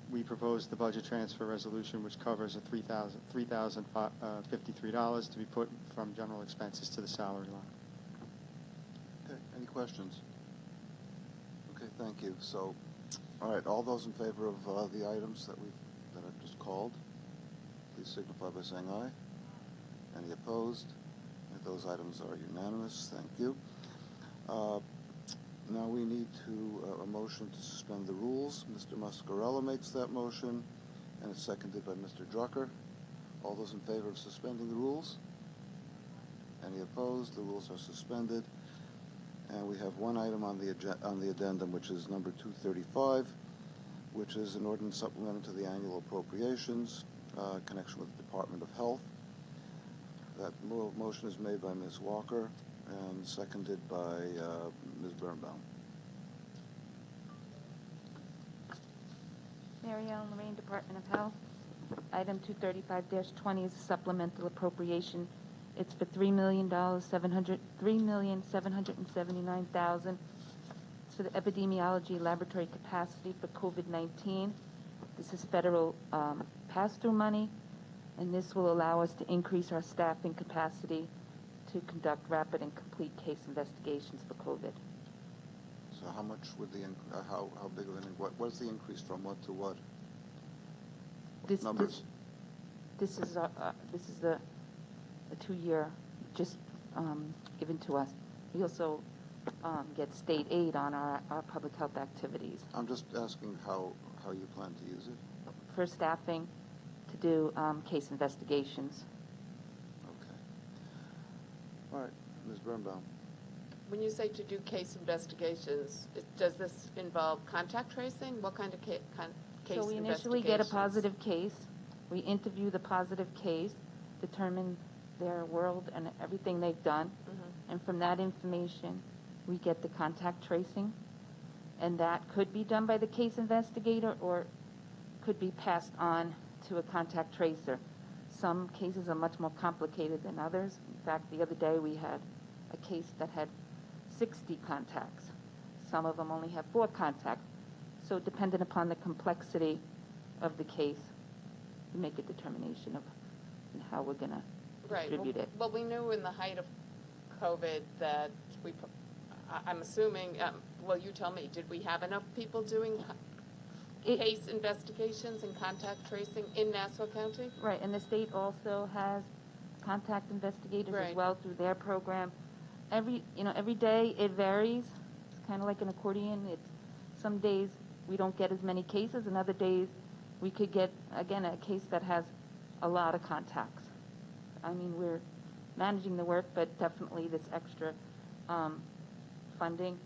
We proposed the budget transfer resolution, which covers a $3,053 to be put from general expenses to the salary line. Okay, any questions? Okay, thank you. So, all right, all those in favor of the items that I've just called, please signify by saying aye. Any opposed? Those items are unanimous. Thank you. Now we need a motion to suspend the rules. Mr. Mascarella makes that motion, and it's seconded by Mr. Drucker. All those in favor of suspending the rules? Any opposed? The rules are suspended. And we have one item on the addendum, which is number 235, which is an ordinance supplemental to the annual appropriations in connection with the Department of Health. That motion is made by Ms. Walker and seconded by Ms. Birnbaum. Mary Ellen Lorraine, Department of Health. Item 235-20 is a supplemental appropriation. It's for $3,779,000. It's for the epidemiology laboratory capacity for COVID-19. This is federal pass-through money, and this will allow us to increase our staffing capacity to conduct rapid and complete case investigations for COVID. So how much would how big of what is the increase from what to what? Numbers? This is a 2-year just given to us. We also get state aid on our public health activities. I'm just asking how you plan to use it. For staffing to do case investigations. Okay. All right, Ms. Birnbaum. When you say to do case investigations, does this involve contact tracing? What kind of case So we initially get a positive case. We interview the positive case, determine their world and everything they've done. Mm-hmm. And from that information, we get the contact tracing. And that could be done by the case investigator or could be passed on to a contact tracer. Some cases are much more complicated than others. In fact, the other day we had a case that had 60 contacts. Some of them only have 4 contacts. So dependent upon the complexity of the case, we make a determination of how we're going to distribute it. Well, we knew in the height of COVID that I'm assuming, well, you tell me, did we have enough people doing case investigations and contact tracing in Nassau County? Right, and the state also has contact investigators as well through their program. Every day it varies. It's kind of like an accordion. Some days we don't get as many cases, and other days we could get, again, a case that has a lot of contacts. I mean, we're managing the work, but definitely this extra funding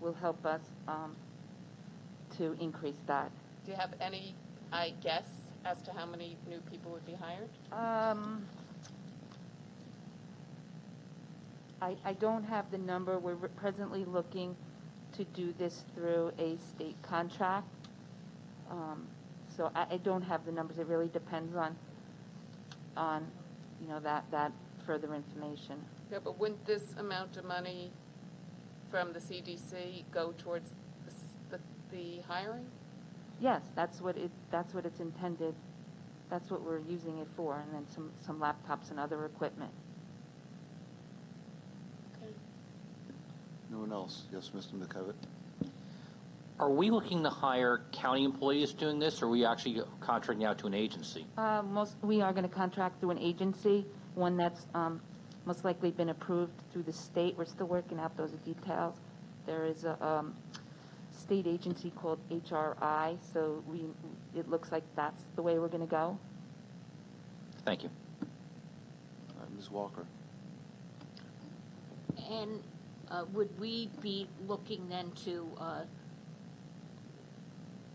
will help us to increase that. Do you have any guess as to how many new people would be hired? I don't have the number. We're presently looking to do this through a state contract. So I don't have the numbers. It really depends on that further information. Yeah, but wouldn't this amount of money from the CDC go towards the hiring? Yes, that's what it's intended. That's what we're using it for, and then some laptops and other equipment. No one else? Yes, Mr. McKevitt. Are we looking to hire county employees doing this, or are we actually contracting out to an agency? We are going to contract through an agency, one that's most likely been approved through the state. We're still working out those details. There is a state agency called HRI, so it looks like that's the way we're going to go. Thank you. Ms. Walker. And would we be looking then to,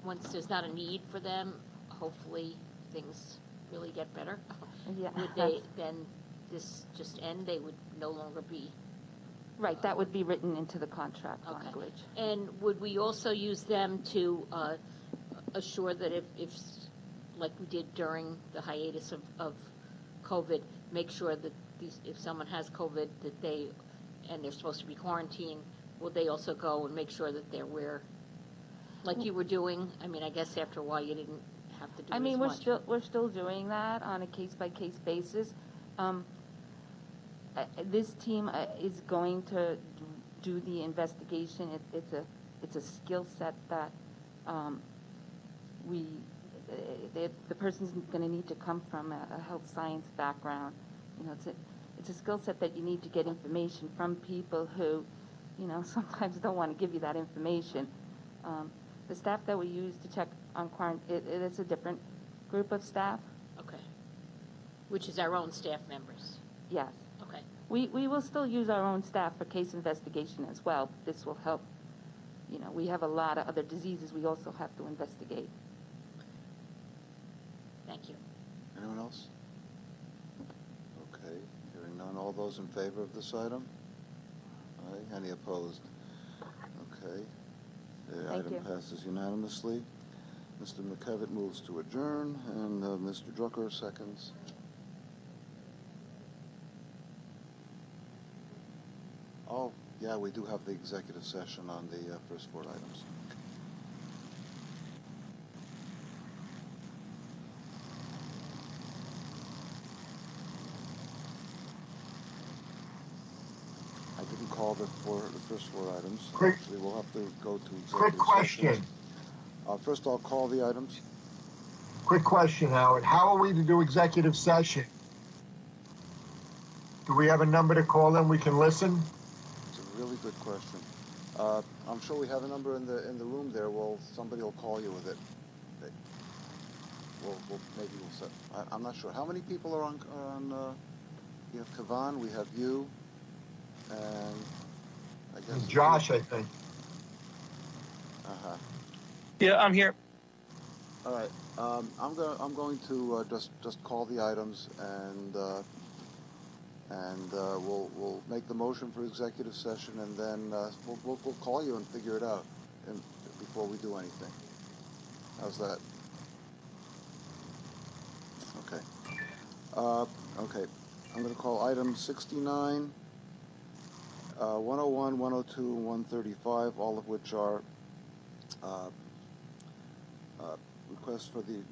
once there's not a need for them, hopefully things really get better? Yeah. Would they then this just end? They would no longer be. Right, that would be written into the contract language. And would we also use them to assure that if, like we did during the hiatus of COVID, make sure that if someone has COVID that and they're supposed to be quarantined, will they also go and make sure that they're like you were doing? I mean, I guess after a while you didn't have to do as much. We're still doing that on a case-by-case basis. This team is going to do the investigation. It's a skill set that the person's going to need to come from a health science background. You know, it's a skill set that you need to get information from people who, you know, sometimes don't want to give you that information. The staff that we use to check on quarantine, it is a different group of staff. Okay. Which is our own staff members. Yes. Okay. We will still use our own staff for case investigation as well. This will help. You know, we have a lot of other diseases we also have to investigate. Thank you. Anyone else? Okay, hearing none. All those in favor of this item? Aye. Any opposed? Okay. The item passes unanimously. Mr. McKevitt moves to adjourn, and Mr. Drucker seconds. Oh, yeah, we do have the executive session on the first 4 items. I didn't call the first 4 items. We will have to go to executive Quick question. sessions. First, I'll call the items. Quick question, Howard. How are we to do executive session? Do we have a number to call them? We can listen? It's a really good question. I'm sure we have a number in the room there. Somebody will call you with it. Maybe we'll set. I'm not sure. How many people are on? We have Kavan. We have you, and I guess Josh, I think. Yeah, I'm here. All right. I'm going to just call the items, and we'll make the motion for executive session, and then we'll call you and figure it out before we do anything. How's that? Okay. Okay. I'm going to call items 69, 101, 102, and 135, all of which are requests for the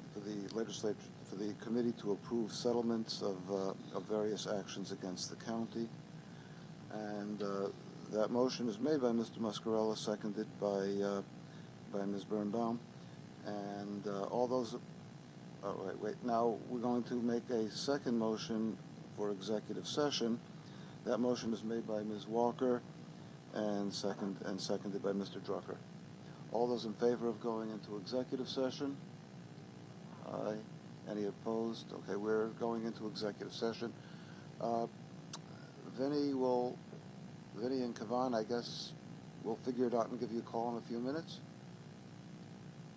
legislature, for the committee to approve settlements of various actions against the county. And that motion is made by Mr. Muscarella, seconded by Ms. Birnbaum. And all those. Oh, wait. Now we're going to make a second motion for executive session. That motion is made by Ms. Walker and seconded by Mr. Drucker. All those in favor of going into executive session? Aye. Any opposed? Okay, we're going into executive session. Vinny and Kavan, I guess we'll figure it out and give you a call in a few minutes.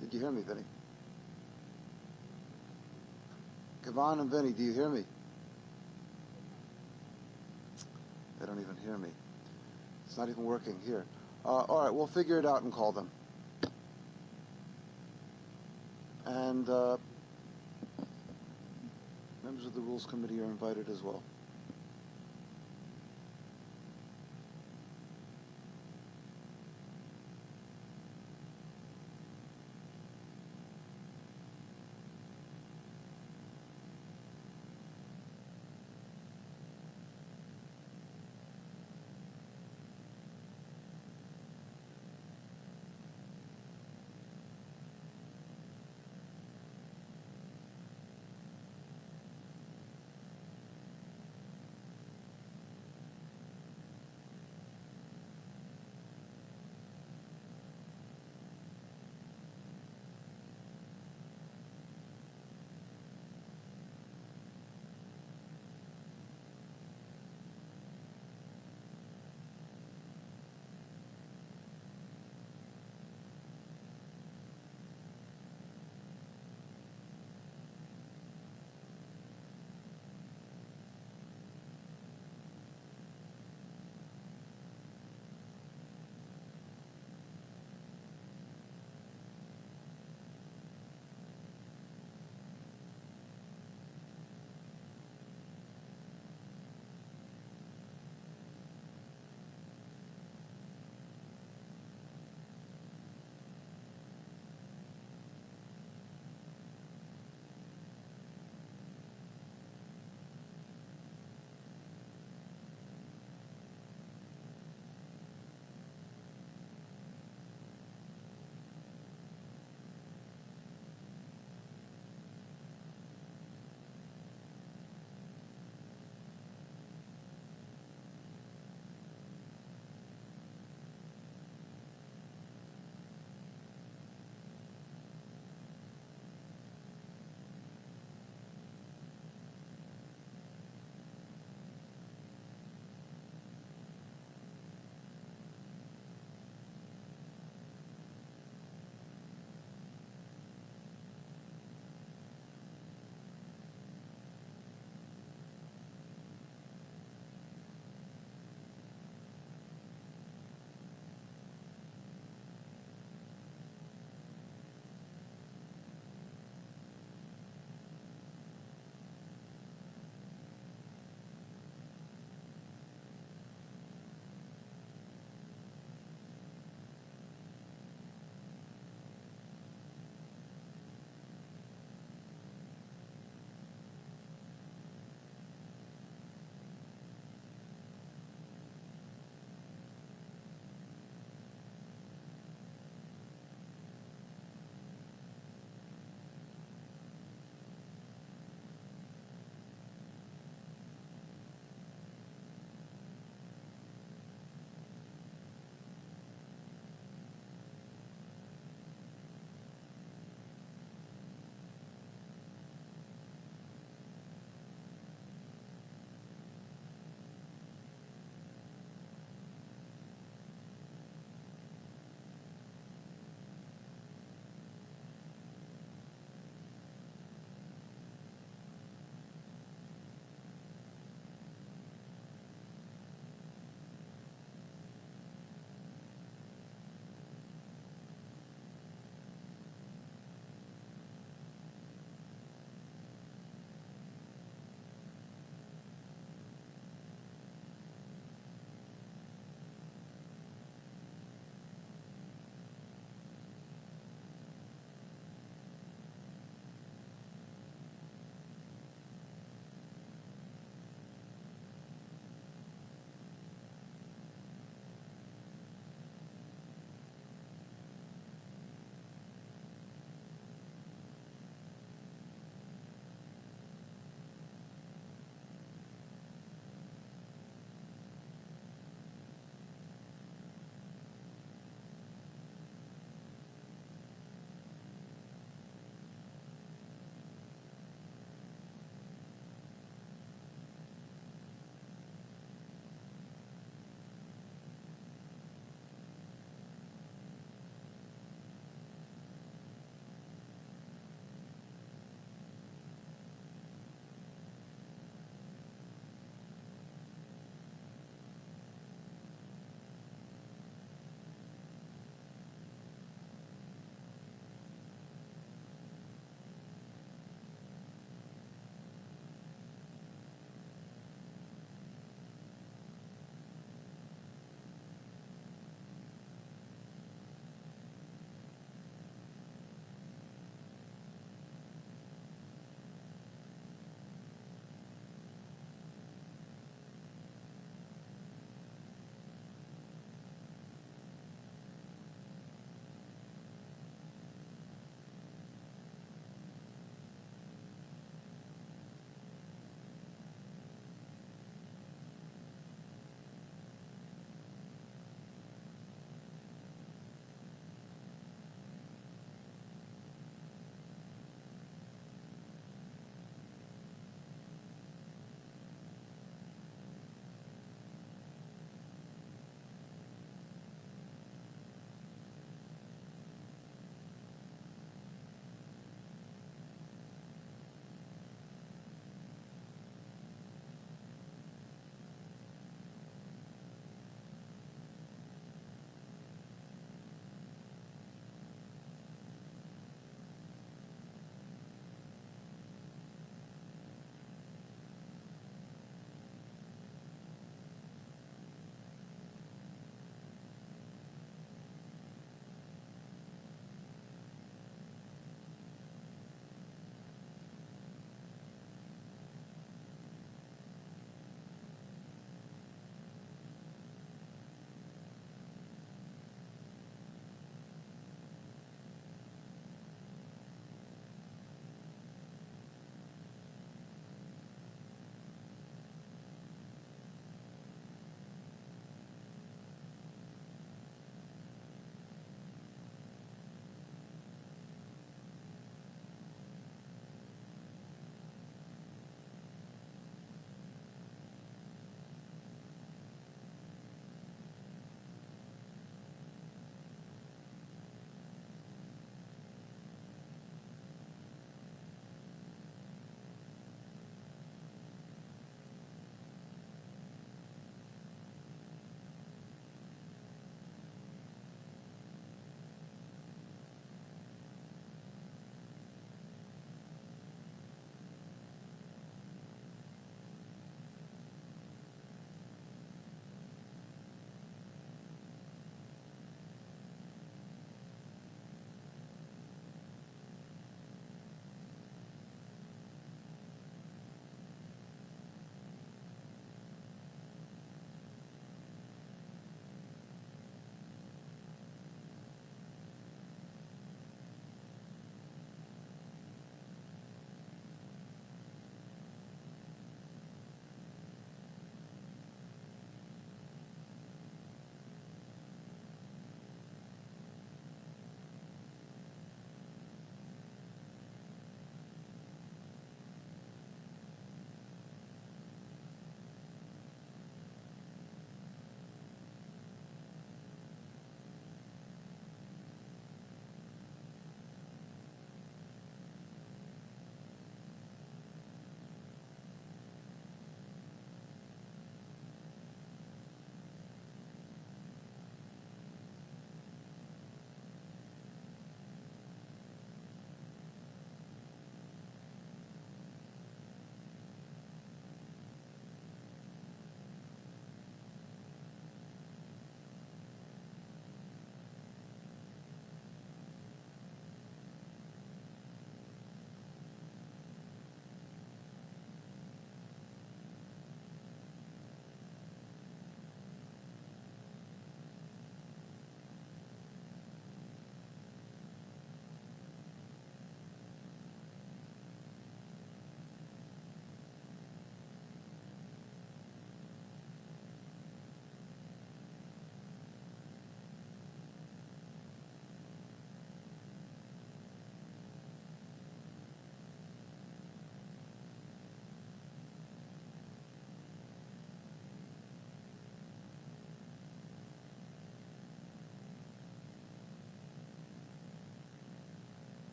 Did you hear me, Vinny? Kavan and Vinny, do you hear me? They don't even hear me. It's not even working here. All right, we'll figure it out and call them. And members of the Rules Committee are invited as well.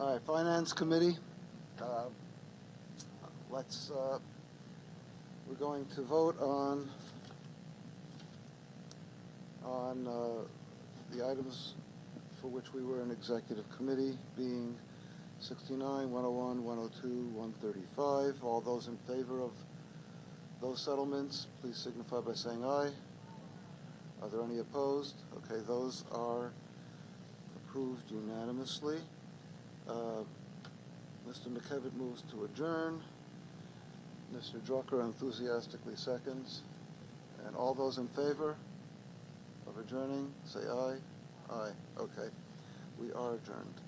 All right, Finance Committee. We're going to vote on the items for which we were in executive committee, being 69, 101, 102, 135. All those in favor of those settlements, please signify by saying aye. Are there any opposed? Okay, those are approved unanimously. Mr. McKevitt moves to adjourn. Mr. Drucker enthusiastically seconds. And all those in favor of adjourning, say aye. Aye. Okay. We are adjourned.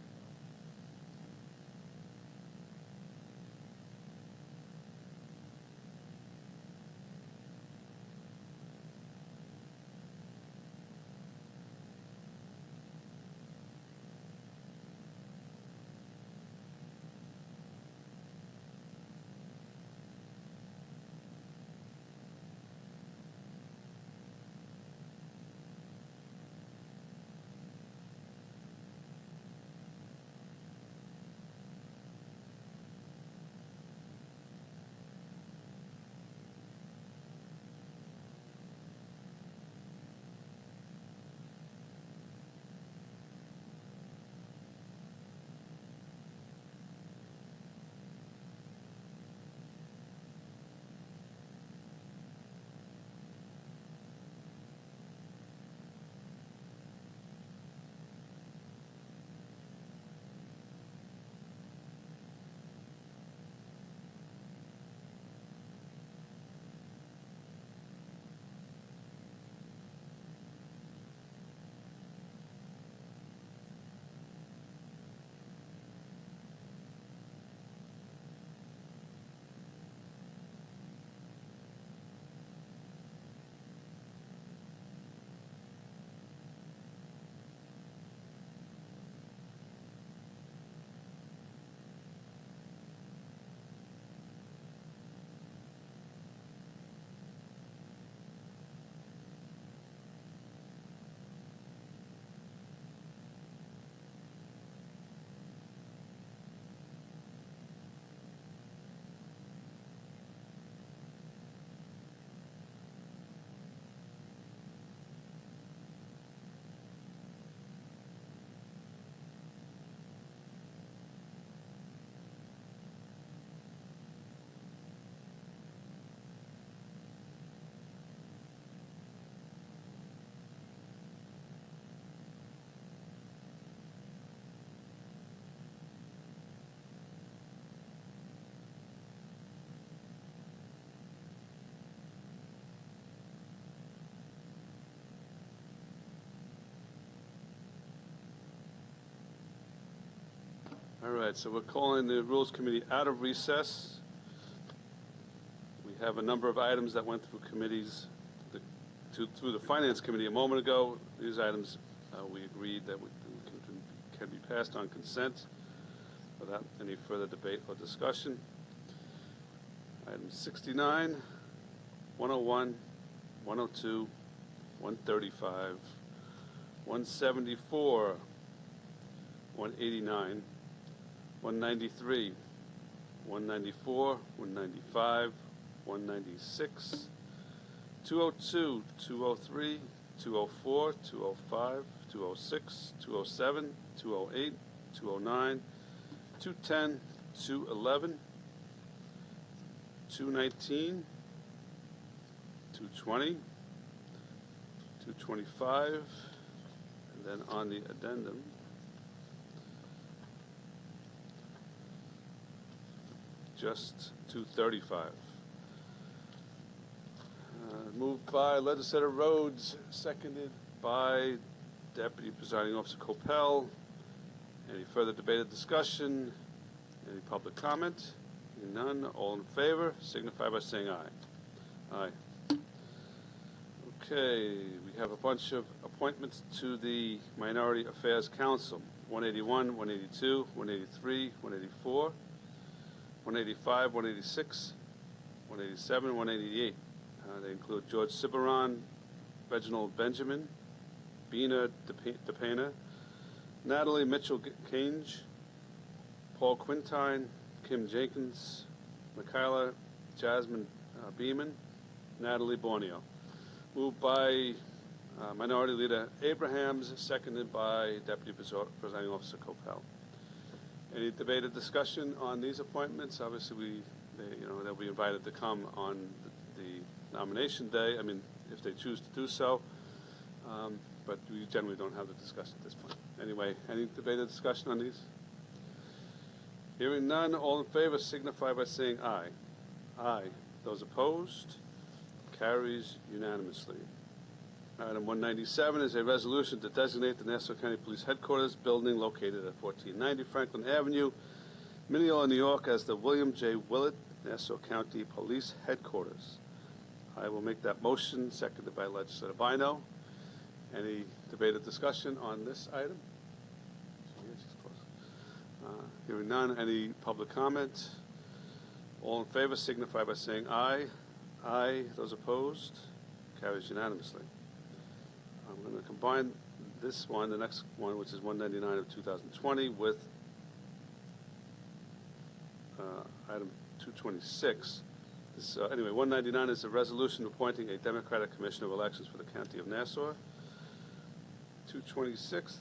All right, so we're calling the Rules Committee out of recess. We have a number of items that went through committees, through the Finance Committee a moment ago. These items, we agreed that can be passed on consent without any further debate or discussion. Item 69, 101, 102, 135, 174, 189, 193, 194, 195, 196, 202, 203, 204, 205, 206, 207, 208, 209, 210, 211, 219, 220, 225, and then on the addendum, just 235. Moved by Legislator Rhodes, seconded by Deputy Presiding Officer Coppell. Any further debate or discussion? Any public comment? Hearing none. All in favor, signify by saying aye. Aye. Okay, we have a bunch of appointments to the Minority Affairs Council. 181, 182, 183, 184, 185, 186, 187, 188. They include George Ciberon, Reginald Benjamin, Bina DePena, Natalie Mitchell-Kange, Paul Quintine, Kim Jenkins, Michaela Jasmine Beeman, Natalie Borneo. Moved by Minority Leader Abrahams, seconded by Deputy Presiding Officer Copel. Any debate or discussion on these appointments? Obviously, they'll be invited to come on the nomination day. I mean, if they choose to do so. But we generally don't have the discussion at this point. Anyway, any debate or discussion on these? Hearing none, all in favor signify by saying aye. Aye. Those opposed? Carries unanimously. Item 197 is a resolution to designate the Nassau County Police Headquarters building located at 1490 Franklin Avenue, Mineola, New York, as the William J. Willett Nassau County Police Headquarters. I will make that motion, seconded by Legislator Bino. Any debate or discussion on this item? Hearing none, any public comment? All in favor signify by saying aye. Aye. Those opposed? Carries unanimously. I'm going to combine this one, the next one, which is 199 of 2020, with item 226. Anyway, 199 is a resolution appointing a Democratic Commissioner of Elections for the County of Nassau. 226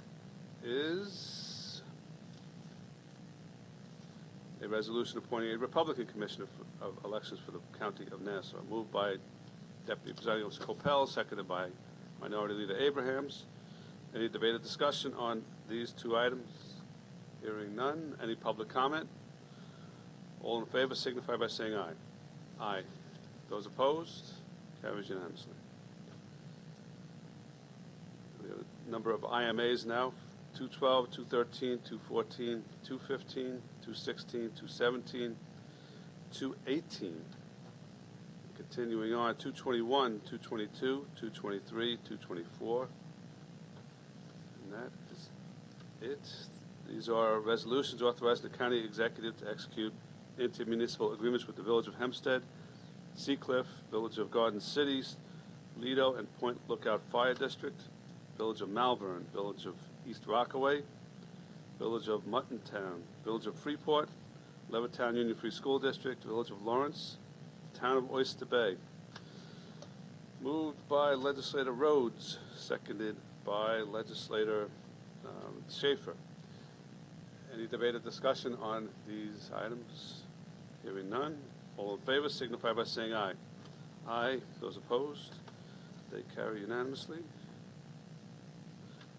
is a resolution appointing a Republican Commissioner of Elections for the County of Nassau. Moved by Deputy Presiding Officer Copel, seconded by Minority Leader Abrahams. Any debate or discussion on these two items? Hearing none. Any public comment? All in favor signify by saying aye. Aye. Those opposed? Carries unanimously. We have a number of IMAs now. 212, 213, 214, 215, 216, 217, 218. Continuing on, 221, 222, 223, 224. And that is it. These are resolutions authorizing the county executive to execute intermunicipal agreements with the Village of Hempstead, Seacliff, Village of Garden Cities, Lido and Point Lookout Fire District, Village of Malvern, Village of East Rockaway, Village of Muttontown, Village of Freeport, Levittown Union Free School District, Village of Lawrence, Town of Oyster Bay. Moved by Legislator Rhodes, seconded by Legislator Schaefer. Any debate or discussion on these items? Hearing none. All in favor signify by saying aye. Aye. Those opposed? They carry unanimously.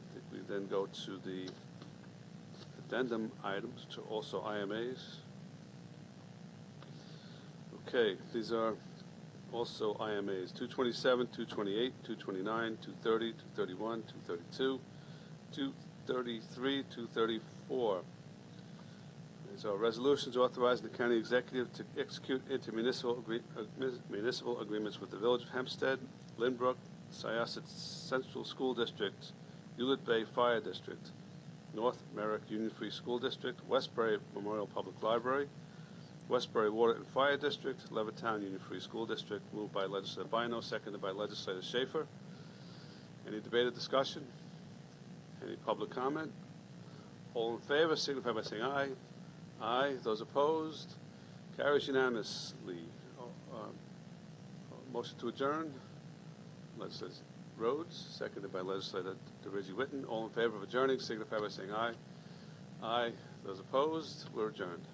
I think we then go to the addendum items, which are also IMAs. Okay, these are also IMAs. 227, 228, 229, 230, 231, 232, 233, 234. These are resolutions authorizing the county executive to execute intermunicipal municipal agreements with the Village of Hempstead, Lynbrook, Syosset Central School District, Hewlett Bay Fire District, North Merrick Union Free School District, Westbury Memorial Public Library, Westbury Water and Fire District, Levittown Union Free School District. Moved by Legislator Bino, seconded by Legislator Schaefer. Any debate or discussion? Any public comment? All in favor signify by saying aye. Aye. Those opposed? Carries unanimously. Motion to adjourn. Legislator Rhodes, seconded by Legislator DeReggie Whitten. All in favor of adjourning signify by saying aye. Aye. Those opposed? We're adjourned.